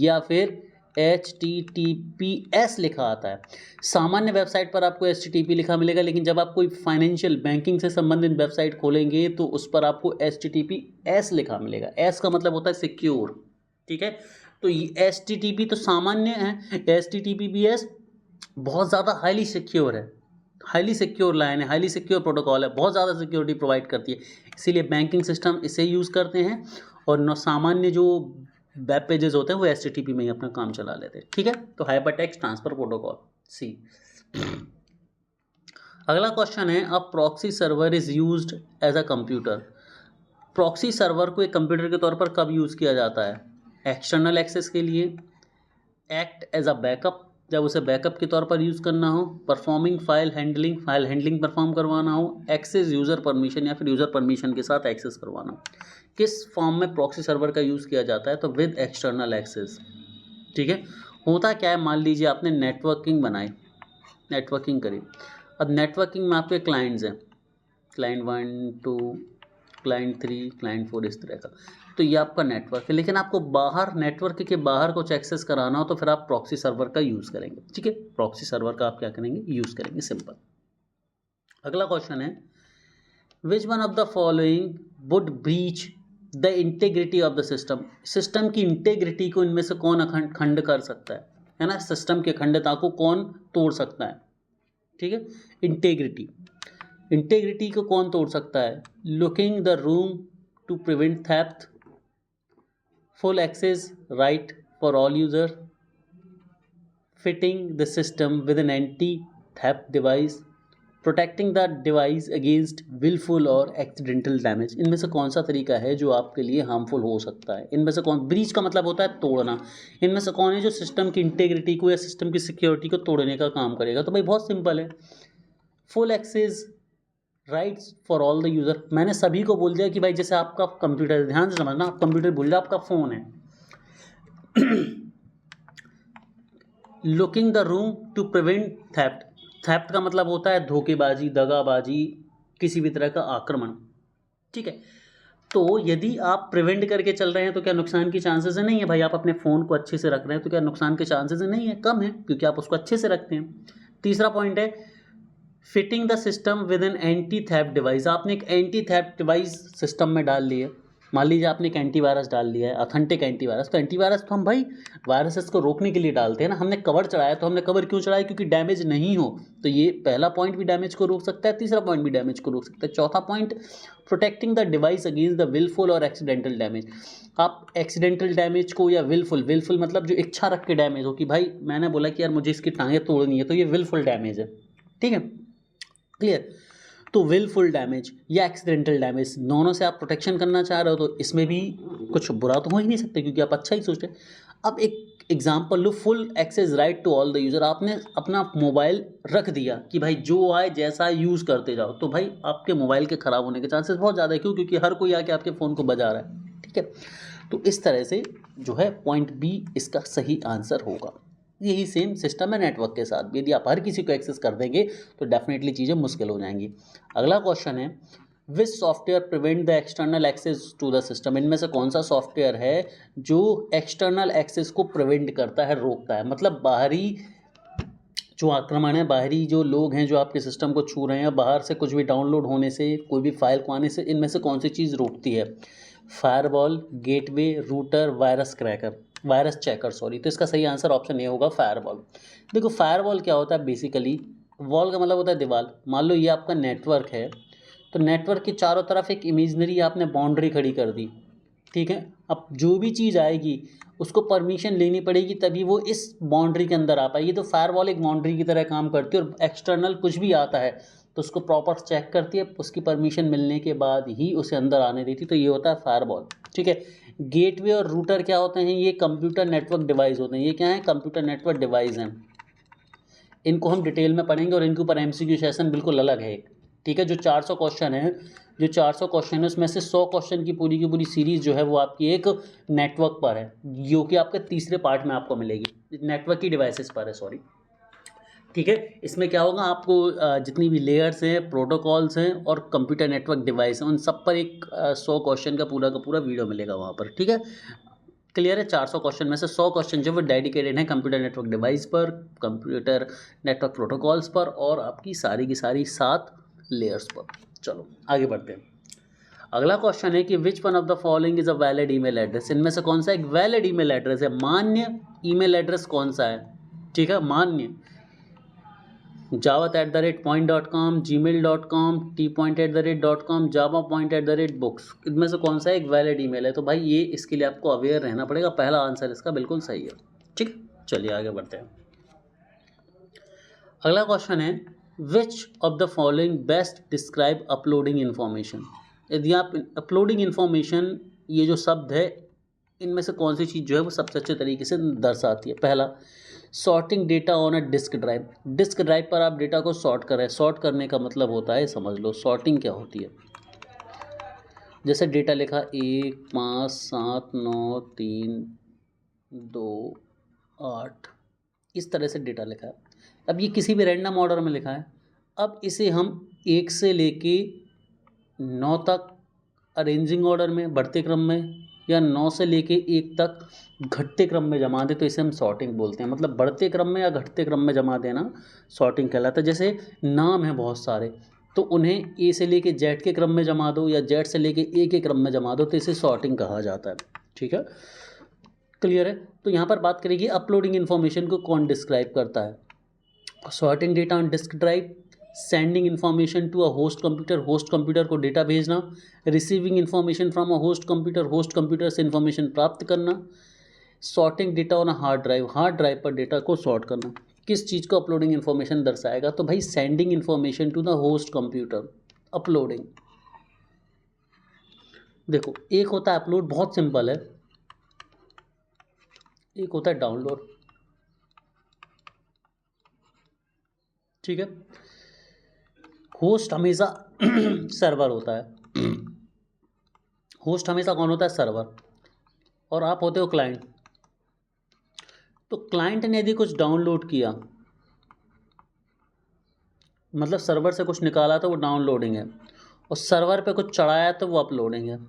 या फिर HTTPS लिखा आता है। सामान्य वेबसाइट पर आपको HTTP लिखा मिलेगा, लेकिन जब आप कोई फाइनेंशियल बैंकिंग से संबंधित वेबसाइट खोलेंगे तो उस पर आपको HTTPS लिखा मिलेगा। S का मतलब होता है सिक्योर, ठीक है। तो ये HTTP तो सामान्य है, HTTPS बहुत ज़्यादा हाईली सिक्योर है, हाईली सिक्योर लाइन है, हाईली सिक्योर प्रोटोकॉल है, बहुत ज़्यादा सिक्योरिटी प्रोवाइड करती है, इसीलिए बैंकिंग सिस्टम इसे यूज़ करते हैं, और न सामान्य जो वेब पेजेस होते हैं वो HTTP में ही अपना काम चला लेते हैं, ठीक है। तो hypertext transfer protocol c. अगला क्वेश्चन है, a proxy server is used as a computer. Proxy server को एक कंप्यूटर के तौर पर कब यूज़ किया जाता है, एक्सटर्नल एक्सेस के लिए, एक्ट एज अ बैकअप, जब उसे बैकअप के तौर पर यूज़ करना हो, performing file handling, file handling perform करवाना हो, एक्सेस यूज़र परमिशन या फिर यूज़र परमिशन के साथ एक्सेस करवाना हो। किस फॉर्म में प्रॉक्सी सर्वर का यूज़ किया जाता है, तो विद एक्सटर्नल एक्सेस, ठीक है। होता क्या है, मान लीजिए आपने नेटवर्किंग बनाई, नेटवर्किंग करी, अब नेटवर्किंग में आपके क्लाइंट्स हैं, क्लाइंट 1 2 क्लाइंट 3 क्लाइंट 4 इस तरह का, तो ये आपका नेटवर्क है। लेकिन आपको बाहर, नेटवर्क के बाहर कुछ एक्सेस कराना हो तो फिर आप प्रॉक्सी सर्वर का यूज़ करेंगे, ठीक है। प्रॉक्सी सर्वर का आप क्या करेंगे, यूज़ करेंगे, सिंपल। अगला क्वेश्चन है, विच one of the following would breach the integrity of the system. System की इंटेग्रिटी को इनमें से कौन खंड कर सकता है ना, सिस्टम की अखंडता को कौन तोड़ सकता है, ठीक है। इंटेग्रिटी, इंटेग्रिटी को कौन तोड़ सकता है, looking the room to prevent theft, full access right for all user, fitting the system with an anti theft device, protecting the device against wilful और एक्सीडेंटल डैमेज। इनमें से कौन सा तरीका है जो आपके लिए हार्मफुल हो सकता है, इनमें से कौन, ब्रीच का मतलब होता है तोड़ना, इनमें से कौन है जो सिस्टम की इंटेग्रिटी को या सिस्टम की सिक्योरिटी को तोड़ने का काम करेगा। तो भाई बहुत सिंपल है, full access rights for all the user. मैंने सभी को बोल दिया कि भाई जैसे आपका कंप्यूटर, ध्यान से समझना, आप कंप्यूटर भूल जाओ, आपका फ़ोन है, looking the room to prevent theft, theft का मतलब होता है धोखेबाजी, दगाबाजी, किसी भी तरह का आक्रमण, ठीक है। तो यदि आप प्रिवेंट करके चल रहे हैं तो क्या नुकसान की चांसेस है, नहीं है भाई। आप अपने फ़ोन को अच्छे से रख रहे हैं तो क्या नुकसान के चांसेस है, नहीं है, कम है, क्योंकि आप उसको अच्छे से रखते हैं। तीसरा पॉइंट है, fitting the system with an anti theft device. आपने एक एंटी थेफ्ट डिवाइस सिस्टम में डाल ली है, मान लीजिए आपने एक एंटीवायरस डाल दिया है, ऑथेंटिक एंटीवायरस। तो एंटीवायरस तो हम भाई वायरसेस को रोकने के लिए डालते हैं ना, हमने कवर चढ़ाया, तो हमने कवर क्यों चढ़ाया, क्योंकि डैमेज नहीं हो। तो ये पहला पॉइंट भी डैमेज को रोक सकता है, तीसरा पॉइंट भी डैमेज को रोक सकता है। चौथा point, protecting the device against the wilful और एक्सीडेंटल डैमेज। आप एक्सीडेंटल डैमेज को या विलफुल, विलफुल मतलब जो इच्छा रख के डैमेज हो, कि भाई मैंने बोला कि यार मुझे इसकी टांगें तोड़नी है, तो ये विलफुल डैमेज है, ठीक है, क्लियर। तो विलफुल डैमेज या एक्सीडेंटल डैमेज, दोनों से आप प्रोटेक्शन करना चाह रहे हो तो इसमें भी कुछ बुरा तो हो ही नहीं सकते, क्योंकि आप अच्छा ही सोच रहे हैं। अब एक एग्जांपल लो, full access right to all the user, आपने अपना मोबाइल रख दिया कि भाई जो आए जैसा यूज़ करते जाओ, तो भाई आपके मोबाइल के ख़राब होने के चांसेस बहुत ज़्यादा है। क्यों? क्योंकि हर कोई आके आपके फ़ोन को बजा रहा है, ठीक है। तो इस तरह से जो है पॉइंट बी इसका सही आंसर होगा। यही सेम सिस्टम है नेटवर्क के साथ भी, यदि आप हर किसी को एक्सेस कर देंगे तो डेफिनेटली चीज़ें मुश्किल हो जाएंगी। अगला क्वेश्चन है, which software prevent the external access to the system, इनमें से कौन सा सॉफ्टवेयर है जो एक्सटर्नल एक्सेस को प्रिवेंट करता है, रोकता है, मतलब बाहरी जो आक्रमण है, बाहरी जो लोग हैं जो आपके सिस्टम को छू रहे हैं, बाहर से कुछ भी डाउनलोड होने से, कोई भी फाइल को आने से, इनमें से कौन सी चीज़ रोकती है? Firewall, gateway, router, virus cracker, virus checker sorry. तो इसका सही आंसर ऑप्शन ए होगा, फायरवॉल। देखो फायरवॉल क्या होता है बेसिकली, वॉल का मतलब होता है दीवार। मान लो ये आपका नेटवर्क है, तो नेटवर्क के चारों तरफ एक इमेजनरी आपने बाउंड्री खड़ी कर दी, ठीक है। अब जो भी चीज़ आएगी उसको परमिशन लेनी पड़ेगी, तभी वो इस बाउंड्री के अंदर आ पाएगी। तो फायरवॉल एक बाउंड्री की तरह काम करती है, और एक्सटर्नल कुछ भी आता है तो उसको प्रॉपर चेक करती है, उसकी परमिशन मिलने के बाद ही उसे अंदर आने देती। तो ये होता है फायरवॉल, ठीक है। गेटवे और रूटर क्या होते हैं? ये कंप्यूटर नेटवर्क डिवाइस होते हैं। ये क्या है? कंप्यूटर नेटवर्क डिवाइस हैं। इनको हम डिटेल में पढ़ेंगे और इनके ऊपर एमसीक्यू सेशन बिल्कुल अलग है, ठीक है। जो 400 क्वेश्चन है, जो 400 क्वेश्चन है उसमें से 100 क्वेश्चन की पूरी सीरीज़ जो है वो आपकी एक नेटवर्क पर है, जो कि आपके तीसरे पार्ट में आपको मिलेगी, नेटवर्क की डिवाइसेस पर है, सॉरी, ठीक है। इसमें क्या होगा, आपको जितनी भी लेयर्स हैं, प्रोटोकॉल्स हैं और कंप्यूटर नेटवर्क डिवाइस हैं, उन सब पर एक 100 क्वेश्चन का पूरा वीडियो मिलेगा वहाँ पर, ठीक है। क्लियर है? 400 क्वेश्चन में से 100 क्वेश्चन जो वो डेडिकेटेड हैं कंप्यूटर नेटवर्क डिवाइस पर, कंप्यूटर नेटवर्क प्रोटोकॉल्स पर, और आपकी सारी की सारी 7 लेयर्स पर। चलो आगे बढ़ते हैं। अगला क्वेश्चन है कि विच one of the following is a valid email address, इनमें से कौन सा एक वैलिड ईमेल एड्रेस है, मान्य ईमेल एड्रेस कौन सा है, ठीक है, मान्य। java@point.com, gmail.com, tpoint@.com, java.point@books, इनमें से कौन सा एक वैलिड ईमेल है? तो भाई ये इसके लिए आपको अवेयर रहना पड़ेगा, पहला आंसर इसका बिल्कुल सही है, ठीक। चलिए आगे बढ़ते हैं। अगला क्वेश्चन है, which of the following best describe uploading information, यदि आप अपलोडिंग इन्फॉर्मेशन, ये जो शब्द है, इनमें से कौन सी चीज़ जो है वो सबसे अच्छे तरीके से दर्शाती है? पहला, sorting data on a disk drive, disk drive पर आप डेटा को सॉर्ट कर रहे हैं। सॉर्ट करने का मतलब होता है, समझ लो सॉर्टिंग क्या होती है। जैसे डेटा लिखा 1 5 7 9 3 2 8, इस तरह से डेटा लिखा है। अब ये किसी भी रैंडम ऑर्डर में लिखा है। अब इसे हम 1 से लेके 9 तक अरेंजिंग ऑर्डर में, बढ़ते क्रम में, या 9 से लेके 1 तक घटते क्रम में जमा दे, तो इसे हम सॉर्टिंग बोलते हैं। मतलब बढ़ते क्रम में या घटते क्रम में जमा देना सॉर्टिंग कहलाता है। जैसे नाम है बहुत सारे, तो उन्हें ए से लेके जेड के क्रम में जमा दो, या जेड से लेके ए के क्रम में जमा दो, तो इसे सॉर्टिंग कहा जाता है, ठीक है। क्लियर है? तो यहाँ पर बात करेंगे अपलोडिंग इन्फॉर्मेशन को कौन डिस्क्राइब करता है। Sorting data on disk drive, sending information to a host computer, host computer को डेटा भेजना, receiving information from a host computer, host computer से इन्फॉर्मेशन प्राप्त करना, sorting data on a hard drive, hard drive पर data को sort करना। किस चीज़ को अपलोडिंग इन्फॉर्मेशन दर्शाएगा? तो भाई sending information to the host computer, uploading. देखो एक होता है अपलोड, बहुत सिंपल है, एक होता है डाउनलोड, ठीक है। होस्ट हमेशा सर्वर होता है, होस्ट हमेशा कौन होता है? सर्वर, और आप होते हो क्लाइंट। तो क्लाइंट ने यदि कुछ डाउनलोड किया, मतलब सर्वर से कुछ निकाला तो वो डाउनलोडिंग है, और सर्वर पे कुछ चढ़ाया तो वो अपलोडिंग है।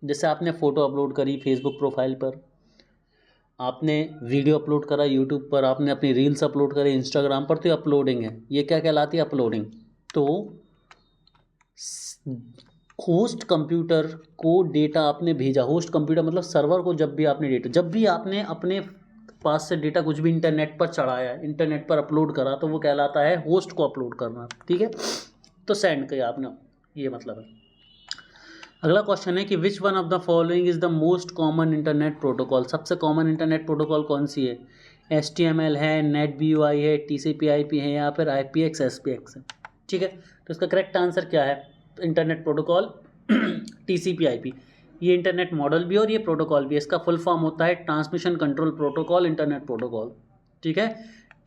जैसे आपने फ़ोटो अपलोड करी फेसबुक प्रोफाइल पर, आपने वीडियो अपलोड करा यूट्यूब पर, आपने अपनी रील्स अपलोड करी इंस्टाग्राम पर, तो ये अपलोडिंग है। ये क्या कहलाती है? अपलोडिंग। तो होस्ट कंप्यूटर को डेटा आपने भेजा, होस्ट कंप्यूटर मतलब सर्वर को, जब भी आपने डेटा, जब भी आपने अपने पास से डेटा कुछ भी इंटरनेट पर चढ़ाया, इंटरनेट पर अपलोड करा, तो वो कहलाता है होस्ट को अपलोड करना, ठीक है। तो सेंड किया आपने, ये मतलब है। अगला क्वेश्चन है कि विच one of the following is the most common internet protocol, सबसे कॉमन इंटरनेट प्रोटोकॉल कौन सी है? HTML है, NetBEUI है, TCP/IP है, या फिर IPX SPX है? ठीक है, तो इसका करेक्ट आंसर क्या है? तो इंटरनेट प्रोटोकॉल TCP/IP, ये इंटरनेट मॉडल भी और ये प्रोटोकॉल भी है। इसका फुल फॉर्म होता है transmission control protocol internet protocol. ठीक है,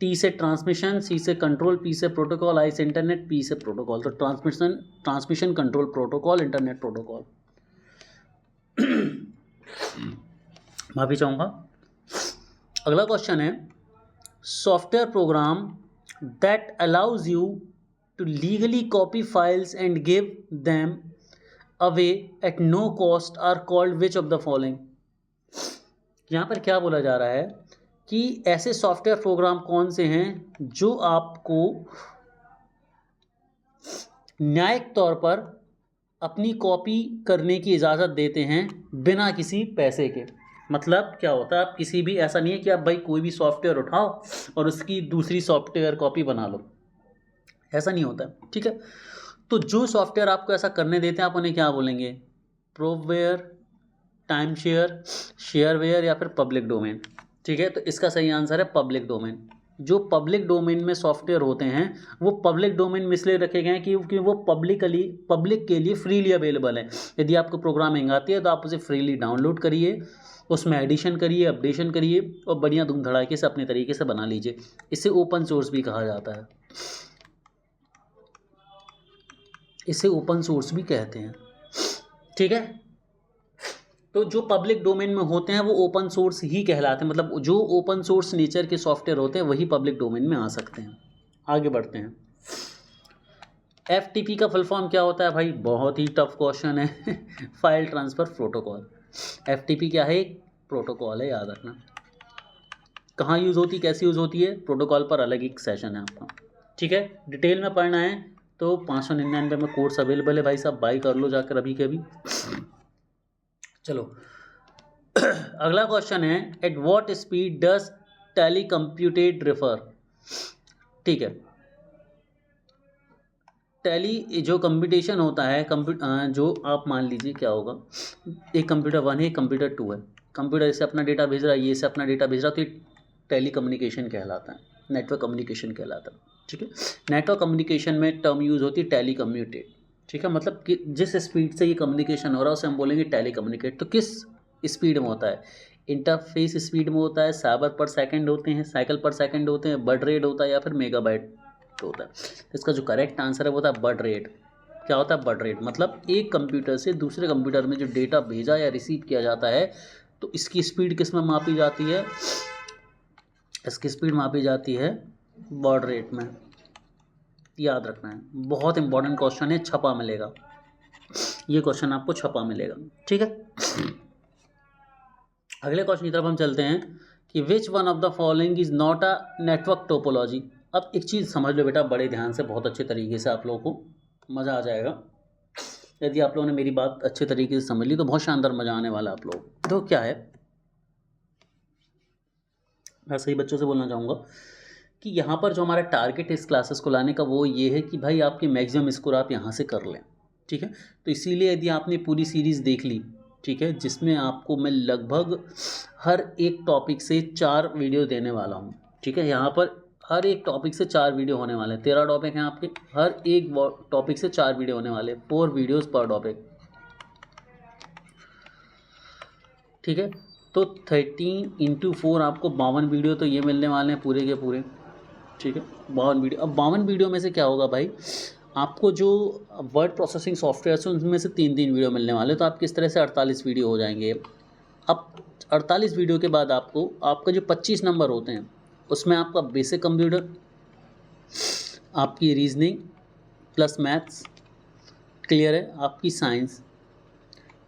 T से ट्रांसमिशन, C से कंट्रोल, P से प्रोटोकॉल, I से इंटरनेट, P से प्रोटोकॉल। तो transmission control protocol internet protocol. माफी चाहूँगा। अगला क्वेश्चन है, software program that allows you to legally copy files and give them away at no cost are called which of the following. यहाँ पर क्या बोला जा रहा है कि ऐसे सॉफ्टवेयर प्रोग्राम कौन से हैं जो आपको न्यायिक तौर पर अपनी कॉपी करने की इजाज़त देते हैं बिना किसी पैसे के। मतलब क्या होता है, आप किसी भी, ऐसा नहीं है कि आप भाई कोई भी सॉफ्टवेयर उठाओ और उसकी दूसरी सॉफ्टवेयर कॉपी बना लो, ऐसा नहीं होता है। ठीक है, तो जो सॉफ्टवेयर आपको ऐसा करने देते हैं आप उन्हें क्या बोलेंगे? प्रोवेयर, टाइम शेयर, शेयरवेयर या फिर पब्लिक डोमेन। ठीक है, तो इसका सही आंसर है पब्लिक डोमेन। जो पब्लिक डोमेन में सॉफ्टवेयर होते हैं वो पब्लिक डोमेन में इसलिए रखे गए हैं क्योंकि वो पब्लिक के लिए फ्रीली अवेलेबल है। यदि आपको प्रोग्रामिंग आती है तो आप उसे फ्रीली डाउनलोड करिए, उसमें एडिशन करिए, अपडेशन करिए और बढ़िया धूम धड़ाके से अपने तरीके से बना लीजिए। इसे ओपन सोर्स भी कहा जाता है, इसे ओपन सोर्स भी कहते हैं। ठीक है, तो जो पब्लिक डोमेन में होते हैं वो ओपन सोर्स ही कहलाते हैं। मतलब जो ओपन सोर्स नेचर के सॉफ्टवेयर होते हैं वही पब्लिक डोमेन में आ सकते हैं। आगे बढ़ते हैं। FTP का फुल फॉर्म क्या होता है भाई? बहुत ही टफ क्वेश्चन है। File transfer protocol. FTP क्या है? एक प्रोटोकॉल है, याद रखना। कहाँ यूज़ होती, कैसे यूज़ होती है, प्रोटोकॉल पर अलग एक सेशन है आपका। ठीक है, डिटेल में पढ़ना है तो 599 में कोर्स अवेलेबल है भाई साहब, बाई कर लो जाकर अभी के अभी। चलो अगला क्वेश्चन है, at what speed does tally computed refer. ठीक है, टैली जो कंप्यूटेशन होता है, जो आप मान लीजिए क्या होगा, एक कंप्यूटर 1 है, एक कंप्यूटर 2 है। कंप्यूटर इसे अपना डेटा भेज रहा है, ये इसे अपना डेटा भेज रहा है, तो ये टैली कम्युनिकेशन कहलाता है, नेटवर्क कम्युनिकेशन कहलाता है। ठीक है, नेटवर्क कम्युनिकेशन में टर्म यूज़ होती है टैली कम्यूटेड। ठीक है, मतलब कि जिस स्पीड से ये कम्युनिकेशन हो रहा है उसे हम बोलेंगे टैली कम्युनिकेट। तो किस स्पीड में होता है? इंटरफेस स्पीड में होता है, साइबर पर सेकंड होते हैं, साइकिल पर सेकंड होते हैं, बर्ड रेट होता है या फिर मेगाबाइट होता है। इसका जो करेक्ट आंसर है वो होता है बर्ड रेट। क्या होता है बर्ड रेट? मतलब एक कंप्यूटर से दूसरे कंप्यूटर में जो डेटा भेजा या रिसीव किया जाता है तो इसकी स्पीड किस में मापी जाती है? इसकी स्पीड मापी जाती है बर्ड रेट में। याद रखना है, बहुत इंपॉर्टेंट क्वेश्चन है, छपा मिलेगा ये क्वेश्चन, आपको छपा मिलेगा। ठीक है, अगले क्वेश्चन की तरफ हम चलते हैं कि विच one of the following is not a network topology. अब एक चीज़ समझ लो बेटा बड़े ध्यान से, बहुत अच्छे तरीके से, आप लोगों को मज़ा आ जाएगा। यदि आप लोगों ने मेरी बात अच्छे तरीके से समझ ली तो बहुत शानदार मज़ा आने वाला आप लोग। तो क्या है, मैं सही बच्चों से बोलना चाहूँगा कि यहाँ पर जो हमारा टारगेट है इस क्लासेस को लाने का वो ये है कि भाई आपके मैक्सिमम स्कोर आप यहाँ से कर लें। ठीक है, तो इसीलिए यदि आपने पूरी सीरीज़ देख ली, ठीक है, जिसमें आपको मैं लगभग हर एक टॉपिक से 4 वीडियो देने वाला हूँ। ठीक है, यहाँ पर हर एक टॉपिक से 4 वीडियो होने वाले हैं। 13 टॉपिक हैं आपके, हर एक टॉपिक से 4 वीडियो होने वाले, 4 वीडियोज़ पर टॉपिक। ठीक है, तो 13 × 4 आपको 52 वीडियो तो ये मिलने वाले हैं पूरे के पूरे। ठीक है, 52 वीडियो। अब 52 वीडियो में से क्या होगा भाई, आपको जो वर्ड प्रोसेसिंग सॉफ्टवेयर है उनमें से 3-3 वीडियो मिलने वाले, तो आपकी इस तरह से 48 वीडियो हो जाएंगे। अब 48 वीडियो के बाद आपको आपका जो 25 नंबर होते हैं उसमें आपका बेसिक कंप्यूटर, आपकी रीजनिंग प्लस मैथ्स, क्लियर है, आपकी साइंस,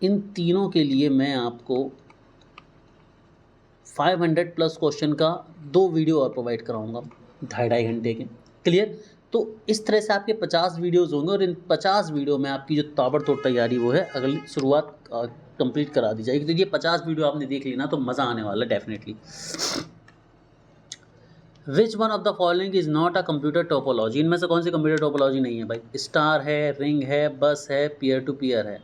इन तीनों के लिए मैं आपको 500 प्लस क्वेश्चन का 2 वीडियो और प्रोवाइड कराऊंगा 2.5 घंटे के। क्लियर, तो इस तरह से आपके 50 वीडियोज़ होंगे और इन 50 वीडियो में आपकी जो ताबड़तोड़ तैयारी वो है अगली शुरुआत कंप्लीट करा दी जाएगी। तो ये 50 वीडियो आपने देख ली ना तो मज़ा आने वाला है definitely. Which one of the following is not a computer topology. इनमें से कौन सी कंप्यूटर टोपोलॉजी नहीं है भाई? स्टार है, रिंग है, बस है, पीयर टू पीयर है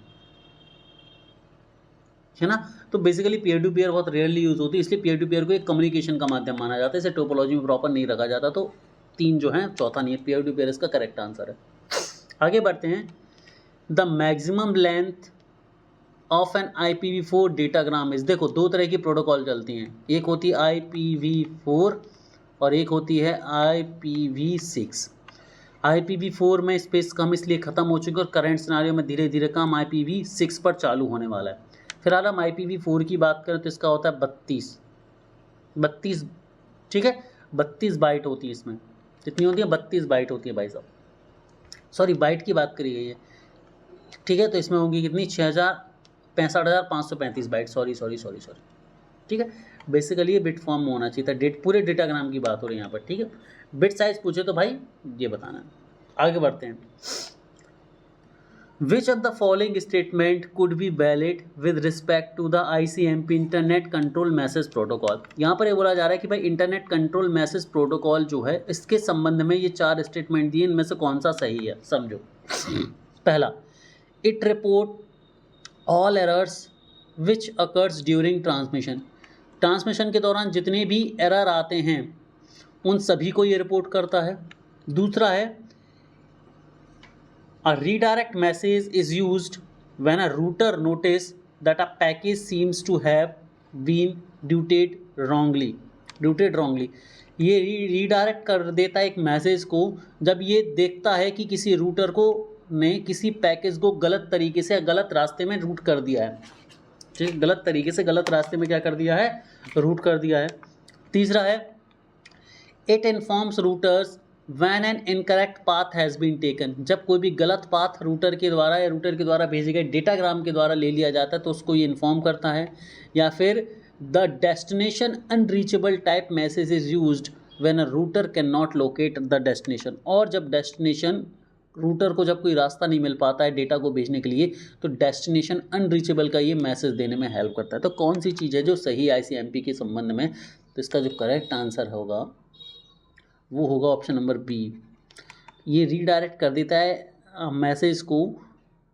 ना। तो बेसिकली पीयर टू पीयर बहुत रेयरली यूज़ होती है, इसलिए पीयर टू पीयर को एक कम्युनिकेशन का माध्यम माना जाता है, इसे टोपोलॉजी में प्रॉपर नहीं रखा जाता। तो 3 जो हैं, चौथा नहीं है, पीयर टू पीयर इसका करेक्ट आंसर है। आगे बढ़ते हैं। The maximum length of an IPv4 datagram is, देखो दो तरह की प्रोटोकॉल चलती हैं, एक होती है IPv4 और एक होती है IPv6। IPv4 में स्पेस कम इसलिए ख़त्म हो चुकी है और करंट सिनारियो में धीरे धीरे काम IPv6 पर चालू होने वाला है। फिलहाल हम IPv4 की बात करें तो इसका होता है 32, ठीक है, 32 बाइट होती है इसमें। कितनी होती है? 32 बाइट होती है भाई साहब, सॉरी बाइट की बात करी गई है, ठीक है। तो इसमें होंगी कितनी? 65,535 बाइट, सॉरी, ठीक है। बेसिकली ये बिट फॉर्म में होना चाहिए था, पूरे डेटाग्राम की बात हो रही है यहाँ पर, ठीक है। बिट साइज पूछे तो भाई ये बताना है। आगे बढ़ते हैं। Which of the following statement could be valid with respect to the ICMP internet control message protocol. यहाँ पर ये बोला जा रहा है कि भाई इंटरनेट कंट्रोल मैसेज प्रोटोकॉल जो है इसके संबंध में ये 4 स्टेटमेंट दिए, इनमें से कौन सा सही है, समझो। पहला, it report all errors which occurs during transmission. Transmission के दौरान जितने भी एरर आते हैं उन सभी को ये रिपोर्ट करता है। दूसरा है, a redirect message is used when a router notice that a package seems to have been routed wrongly। ये रीडायरेक्ट कर देता है एक मैसेज को जब ये देखता है कि किसी रूटर को ने किसी पैकेज को गलत तरीके से, गलत रास्ते में रूट कर दिया है, ठीक, गलत तरीके से गलत रास्ते में क्या कर दिया है? रूट कर दिया है। तीसरा है, it informs routers when an incorrect path has been taken. जब कोई भी गलत पाथ रूटर के द्वारा या रूटर के द्वारा भेजे गए डेटाग्राम के द्वारा ले लिया जाता है तो उसको ये इन्फॉर्म करता है। या फिर the destination unreachable type message is used when a router can not locate the destination. और जब डेस्टिनेशन रूटर को जब कोई रास्ता नहीं मिल पाता है डेटा को भेजने के लिए तो डेस्टिनेशन अनरीचेबल का ये मैसेज देने में हेल्प करता है। तो कौन सी चीज़ है जो सही ICMP के संबंध में? तो इसका जो करेक्ट आंसर होगा वो होगा ऑप्शन नंबर बी। ये रीडायरेक्ट कर देता है मैसेज को,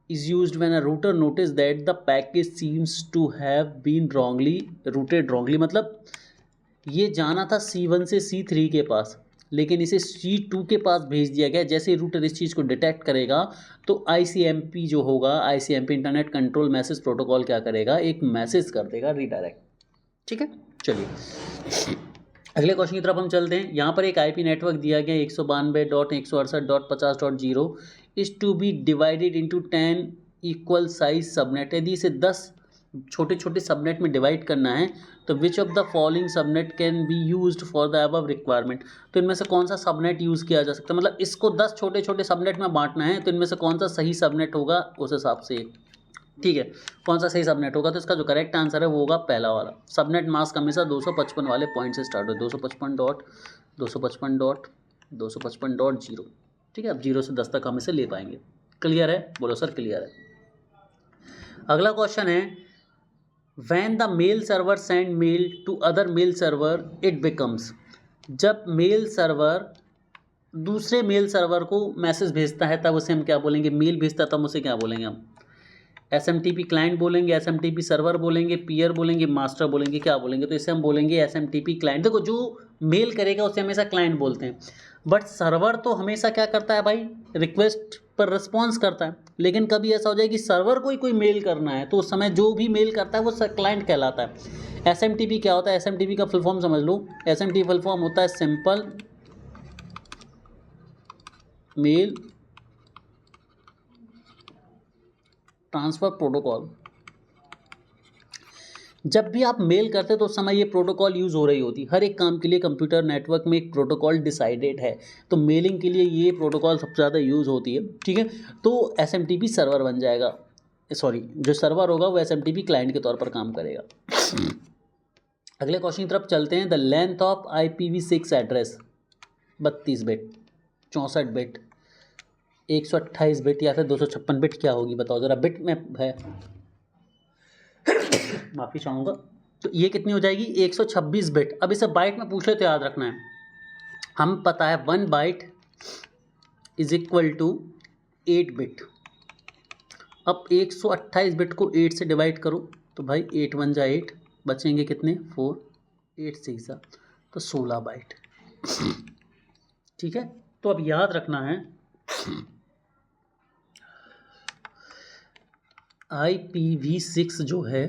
is used when a router notice that the package seems to have been wrongly routed. Wrongly मतलब ये जाना था C1 से C3 के पास लेकिन इसे C2 के पास भेज दिया गया। जैसे ही रूटर इस चीज़ को डिटेक्ट करेगा तो ICMP जो होगा, ICMP internet control message protocol क्या करेगा? एक मैसेज कर देगा रीडायरेक्ट, ठीक है। चलिए अगले क्वेश्चन की तरफ हम चलते हैं। यहाँ पर एक IP नेटवर्क दिया गया 192.168.50.0 is to be divided into 10 equal size subnet. यदि इसे 10 छोटे छोटे सबनेट में डिवाइड करना है तो विच of the following subnet can be used for the above requirement. तो इनमें से कौन सा सबनेट यूज़ किया जा सकता है? मतलब इसको 10 छोटे छोटे सबनेट में बांटना है तो इनमें से कौन सा सही सबनेट होगा उस हिसाब से, ठीक है, कौन सा सही सबनेट होगा? तो इसका जो करेक्ट आंसर है वो होगा पहला वाला। सबनेट मास्क हमेशा 255 वाले पॉइंट से स्टार्ट हो, 255.255.0, ठीक है। अब 0 से 10 तक हम इसे ले पाएंगे। क्लियर है? बोलो सर क्लियर है। अगला क्वेश्चन है, when the mail server send mail to other mail server it becomes. जब मेल सर्वर दूसरे मेल सर्वर को मैसेज भेजता है तब उसे हम क्या बोलेंगे? मेल भेजता है तब उसे क्या बोलेंगे हम? SMTP क्लाइंट बोलेंगे, SMTP सर्वर बोलेंगे, पीयर बोलेंगे, मास्टर बोलेंगे, क्या बोलेंगे? तो इसे हम बोलेंगे SMTP क्लाइंट। देखो जो मेल करेगा उसे हमेशा क्लाइंट बोलते हैं, बट सर्वर तो हमेशा क्या करता है भाई? रिक्वेस्ट पर रिस्पॉन्स करता है। लेकिन कभी ऐसा हो जाए कि सर्वर को ही कोई मेल करना है तो उस समय जो भी मेल करता है वो क्लाइंट कहलाता है। SMTP क्या होता है? SMTP का फुल फॉर्म समझ लो। SMTP फुल फॉर्म होता है सिंपल मेल ट्रांसफर प्रोटोकॉल। जब भी आप मेल करते हो तो उस समय ये प्रोटोकॉल यूज़ हो रही होती। हर एक काम के लिए कंप्यूटर नेटवर्क में एक प्रोटोकॉल डिसाइडेड है, तो मेलिंग के लिए ये प्रोटोकॉल सबसे ज़्यादा यूज़ होती है, ठीक है। तो SMTP सर्वर बन जाएगा, सॉरी जो सर्वर होगा वो SMTP क्लाइंट के तौर पर काम करेगा। अगले क्वेश्चन की तरफ चलते हैं। The length of IPv6 address 32 bit, 64 bit, 128 bit या फिर 256 बिट क्या होगी? बताओ ज़रा। बिट में है, माफ़ी चाहूँगा। तो ये कितनी हो जाएगी? 126 बिट। अब इसे बाइट में पूछ ले तो याद रखना है, हम पता है 1 byte is equal to 8 bit. अब 128 बिट को 8 से डिवाइड करो तो भाई 8 1 जा 8, बचेंगे कितने? 4, 8 6 जा तो 16 बाइट, ठीक है। तो अब याद रखना है IPv6 जो है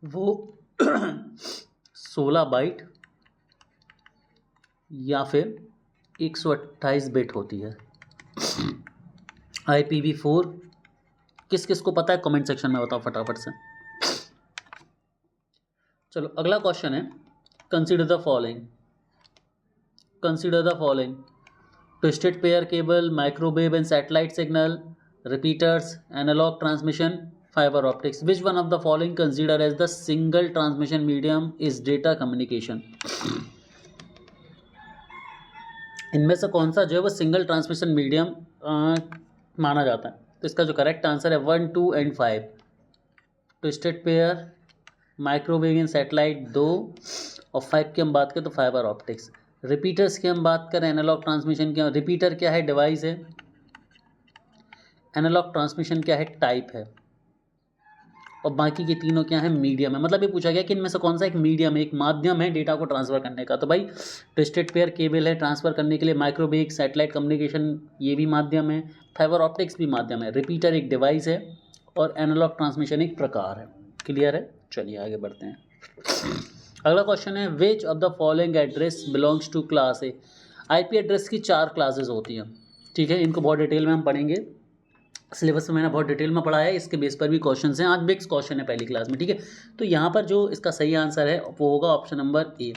वो 16 बाइट या फिर 128 बिट होती है। IPv4 किस किस को पता है कमेंट सेक्शन में बताओ फटाफट से। चलो अगला क्वेश्चन है, consider the following, consider the following twisted pair cable, microwave and satellite signal, repeaters, analogue transmission, fibre optics. Which one of the following consider as the single transmission medium is data communication. इनमें से कौन सा जो है वो single transmission medium माना जाता है। तो इसका जो करेक्ट आंसर है 1, 2 and 5। Twisted pair, microwave and satellite 2, और 5 की हम बात करें तो फाइबर ऑप्टिक्स। रिपीटर्स की हम बात करें, एनालॉग ट्रांसमिशन की, रिपीटर क्या है, डिवाइस है। एनालॉग ट्रांसमिशन क्या है, टाइप है। और बाकी के तीनों क्या है, मीडियम है। मतलब ये पूछा गया कि इनमें से कौन सा एक मीडियम है, एक माध्यम है डेटा को ट्रांसफ़र करने का। तो भाई ट्विस्टेड पेयर केबल है ट्रांसफ़र करने के लिए, माइक्रोवेव सैटेलाइट कम्युनिकेशन ये भी माध्यम है, फाइबर ऑप्टिक्स भी माध्यम है, रिपीटर एक डिवाइस है और एनालॉग ट्रांसमिशन एक प्रकार है। क्लियर है, चलिए आगे बढ़ते हैं। अगला क्वेश्चन है, which of the following address belongs to class A. IP address की 4 क्लासेज होती हैं, ठीक है। इनको बहुत डिटेल में हम पढ़ेंगे, सिलेबस में मैंने बहुत डिटेल में पढ़ा है, इसके बेस पर भी क्वेश्चन हैं। आज बिग्स क्वेश्चन है पहली क्लास में, ठीक है। तो यहाँ पर जो इसका सही आंसर है वो होगा ऑप्शन नंबर ए,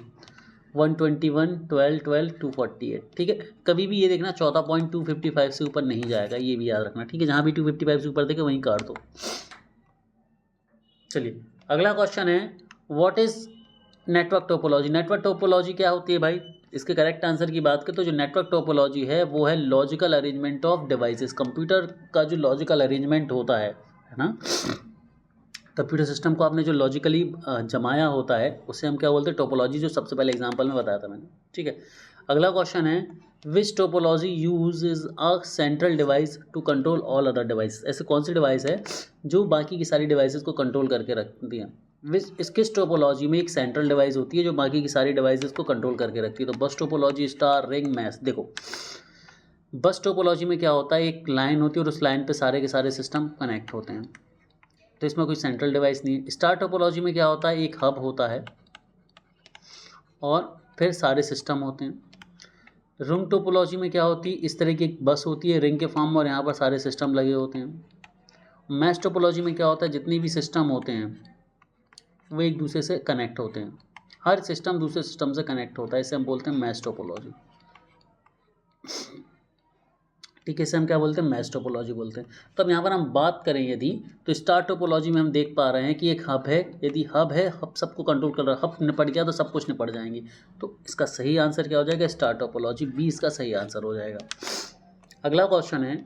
121, 12, 12, 248, ठीक है। कभी भी ये देखना 14.255 से ऊपर नहीं जाएगा, ये भी याद रखना, ठीक है। जहाँ भी 255 से ऊपर देखे वहीं काट दो। चलिए अगला क्वेश्चन है, what is network topology. Network topology क्या होती है भाई। इसके करेक्ट आंसर की बात करें तो जो नेटवर्क टोपोलॉजी है वो है logical arrangement of devices. Computer का जो लॉजिकल अरेंजमेंट होता है ना, कंप्यूटर सिस्टम को आपने जो लॉजिकली जमाया होता है उसे हम क्या बोलते हैं, टोपोलॉजी, जो सबसे पहले एग्जांपल में बताया था मैंने, ठीक है। अगला क्वेश्चन है, which topology use is a central device to control all other device. ऐसे कौन सी डिवाइस है जो बाकी की सारी डिवाइसेस को कंट्रोल करके रखती हैं। किस टोपोलॉजी में एक सेंट्रल डिवाइस होती है जो बाकी की सारी डिवाइसेस को कंट्रोल करके रखती है। तो बस टोपोलॉजी, स्टार, रिंग, मैश। देखो बस टोपोलॉजी में क्या होता है, एक लाइन होती है और उस लाइन पे सारे के सारे सिस्टम कनेक्ट होते हैं, तो इसमें कोई सेंट्रल डिवाइस नहीं है। स्टार टोपोलॉजी में क्या होता है, एक हब होता है और फिर सारे सिस्टम होते हैं। रिंग टोपोलॉजी में क्या होती है, इस तरह की एक बस होती है रिंग के फॉर्म में और यहाँ पर सारे सिस्टम लगे होते हैं। मैश टोपोलॉजी में क्या होता है, जितने भी सिस्टम होते हैं वो एक दूसरे से कनेक्ट होते हैं, हर सिस्टम दूसरे सिस्टम से कनेक्ट होता है, इसे हम बोलते हैं मैश टोपोलॉजी, ठीक है। इसे हम क्या बोलते हैं, मैश टोपोलॉजी बोलते हैं। तो अब यहाँ पर हम बात करें यदि, तो स्टार टोपोलॉजी में हम देख पा रहे हैं कि एक हब है, यदि हब है, हब सबको कंट्रोल कर रहा है, हब निपट गया तो सब कुछ निपट जाएंगे। तो इसका सही आंसर क्या हो जाएगा, स्टार टोपोलॉजी, बी इसका सही आंसर हो जाएगा। अगला क्वेश्चन है,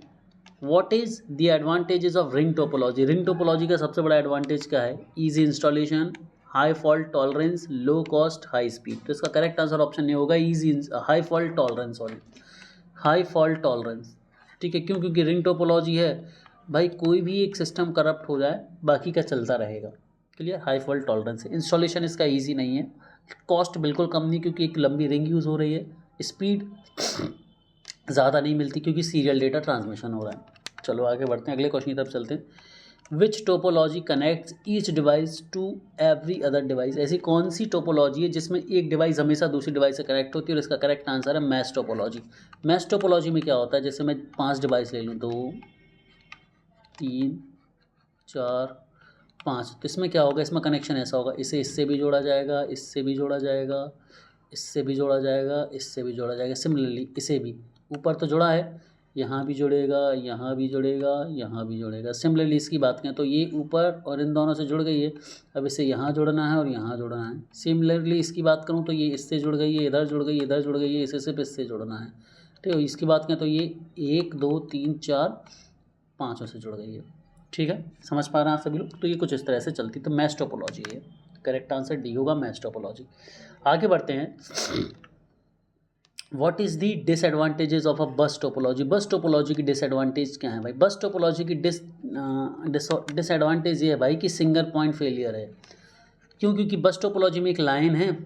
what is the advantages of ring topology. Ring topology का सबसे बड़ा एडवांटेज क्या है, easy installation, high fault tolerance, low cost, high speed. तो इसका करेक्ट आंसर ऑप्शन नहीं होगा, easy high fault tolerance, sorry high fault tolerance, ठीक है। क्यों, क्योंकि रिंग टोपोलॉजी है भाई, कोई भी एक सिस्टम करप्ट हो जाए बाकी का चलता रहेगा, क्लियर। हाई फॉल्ट टॉलरेंस है। इंस्टॉलेशन इसका ईजी नहीं है, कॉस्ट बिल्कुल कम नहीं क्योंकि एक लंबी रिंग यूज़ हो रही है, स्पीड ज़्यादा नहीं मिलती क्योंकि सीरियल डेटा ट्रांसमिशन हो रहा है। चलो आगे बढ़ते हैं, अगले क्वेश्चन की तरफ चलते हैं। Which topology connects each device to every other device. ऐसी कौन सी टोपोलॉजी है जिसमें एक डिवाइस हमेशा दूसरी डिवाइस से कनेक्ट होती है, और इसका करेक्ट आंसर है मैश टोपोलॉजी। मैश टोपोलॉजी में क्या होता है, जैसे मैं 5 डिवाइस ले लूँ, 2, 3, 4, 5, तो इसमें क्या होगा, इसमें कनेक्शन ऐसा होगा, इसे इससे भी जोड़ा जाएगा, इससे भी जोड़ा जाएगा, इससे भी जोड़ा जाएगा, इससे भी जोड़ा जाएगा। सिमिलरली इसे भी, ऊपर तो जुड़ा है, यहाँ भी जुड़ेगा, यहाँ भी जुड़ेगा, यहाँ भी जुड़ेगा। सिमिलरली इसकी बात करें तो ये ऊपर और इन दोनों से जुड़ गई है, अब इसे यहाँ जोड़ना है और यहाँ जोड़ना है। सिमिलरली इसकी बात करूँ तो ये इससे जुड़ गई है, इधर जुड़ गई है, इधर जुड़ गई है, इसे सिर्फ इससे जोड़ना है, ठीक है। इसकी बात करें तो ये 1, 2, 3, 4, 5 से जुड़ गई है, ठीक है। समझ पा रहे हैं आप सभी लोग। तो ये कुछ इस तरह से चलती, तो मैश टोपोलॉजी है, करेक्ट आंसर डी होगा, मैश टोपोलॉजी। आगे बढ़ते हैं, what is the disadvantages of a बस टोपोलॉजी। बस टोपोलॉजी की डिसएडवांटेज क्या है भाई। बस टोपोलॉजी की डिसएडवांटेज ये है भाई कि सिंगल पॉइंट फेलियर है। क्यों, क्योंकि बस टोपोलॉजी में एक लाइन है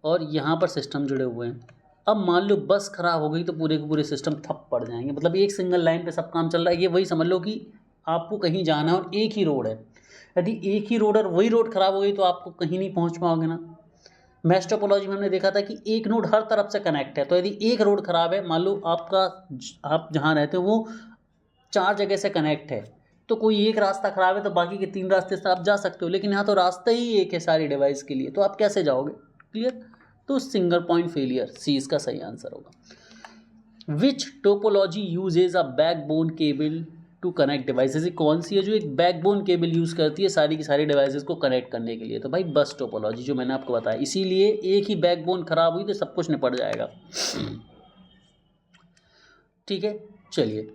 और यहाँ पर सिस्टम जुड़े हुए हैं। अब मान लो बस ख़राब हो गई तो पूरे के पूरे सिस्टम ठप पड़ जाएंगे, मतलब एक सिंगल लाइन पे सब काम चल रहा है, ये वही समझ लो कि आपको कहीं जाना है और एक ही रोड है, यदि एक ही रोड और वही रोड खराब हो गई तो आपको कहीं नहीं पहुंच पाओगे ना। मैश टोपोलॉजी में हमने देखा था कि एक नोड हर तरफ से कनेक्ट है, तो यदि एक रोड खराब है, मान लो आप जहाँ रहते हो वो 4 जगह से कनेक्ट है, तो कोई एक रास्ता खराब है तो बाकी के 3 रास्ते से आप जा सकते हो, लेकिन यहाँ तो रास्ता ही एक है सारी डिवाइस के लिए, तो आप कैसे जाओगे? क्लियर? तो सिंगल पॉइंट फेलियर, सी इसका सही आंसर होगा। Which topology uses a backbone cable to connect devices? कौन सी है जो एक बैकबोन केबल यूज़ करती है सारी की सारी डिवाइसेज को कनेक्ट करने के लिए? तो भाई बस टोपोलॉजी, जो मैंने आपको बताया। इसीलिए एक ही बैकबोन खराब हुई तो सब कुछ निपट जाएगा। ठीक है, चलिए।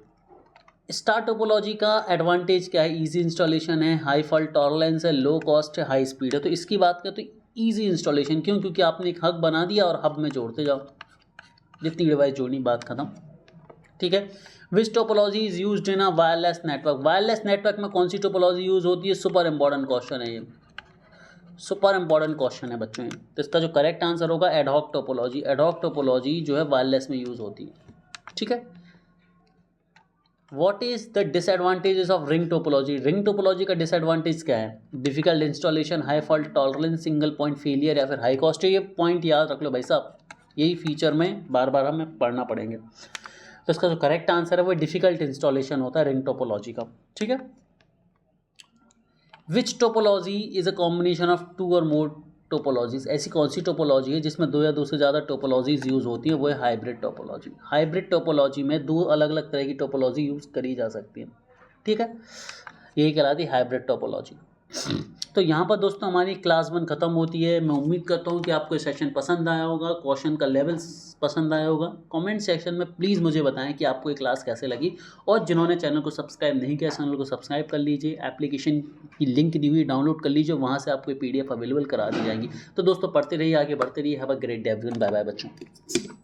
स्टार टोपोलॉजी का एडवांटेज क्या है? इजी इंस्टॉलेशन है, हाई फॉल्ट टॉलरेंस है, लो कॉस्ट है, हाई स्पीड है। तो इसकी बात करें तो इजी इंस्टॉलेशन, क्यों? क्योंकि आपने एक हब बना दिया और हब में जोड़ते जाओ, जितनी डिवाइस जोड़नी, बात खत्म। ठीक है। Which topology is used in a wireless network? Wireless network में कौन सी टोपोलॉजी यूज होती है? सुपर इंपॉर्टेंट क्वेश्चन है ये, सुपर इंपॉर्टेंट क्वेश्चन है बच्चों। तो इसका जो करेक्ट आंसर होगा एडहॉक टोपोलॉजी। एडहॉक टोपोलॉजी जो है वायरलेस में यूज होती है। ठीक है। What is the disadvantages of ring topology? Ring topology का डिसएडवांटेज क्या है? Difficult installation, high fault tolerance, single point failure या फिर हाई कॉस्ट है। ये पॉइंट याद रख लो भाई साहब, यही फीचर में बार बार हमें पढ़ना पड़ेंगे। तो इसका जो करेक्ट आंसर है वो डिफिकल्ट इंस्टॉलेशन होता है रिंग टोपोलॉजी का। ठीक है। Which topology is a combination of 2 or more topologies? ऐसी कौन सी टोपोलॉजी है जिसमें 2 या 2 से ज़्यादा टोपोलॉजीज यूज़ होती है? वो है हाइब्रिड टोपोलॉजी। हाइब्रिड टोपोलॉजी में 2 अलग अलग तरह की टोपोलॉजी यूज़ करी जा सकती है। ठीक है, यही कहलाती है हाइब्रिड टोपोलॉजी। तो यहाँ पर दोस्तों हमारी क्लास 1 खत्म होती है। मैं उम्मीद करता हूँ कि आपको ये सेशन पसंद आया होगा, क्वेश्चन का लेवल पसंद आया होगा। कमेंट सेक्शन में प्लीज़ मुझे बताएं कि आपको ये क्लास कैसे लगी, और जिन्होंने चैनल को सब्सक्राइब नहीं किया चैनल को सब्सक्राइब कर लीजिए। एप्लीकेशन की लिंक दी हुई डाउनलोड कर लीजिए, वहाँ से आपको PDF अवेलेबल करा दी जाएंगी। तो दोस्तों पढ़ते रहिए, आगे बढ़ते रहिए। Have a great day everyone. Bye bye बच्चों।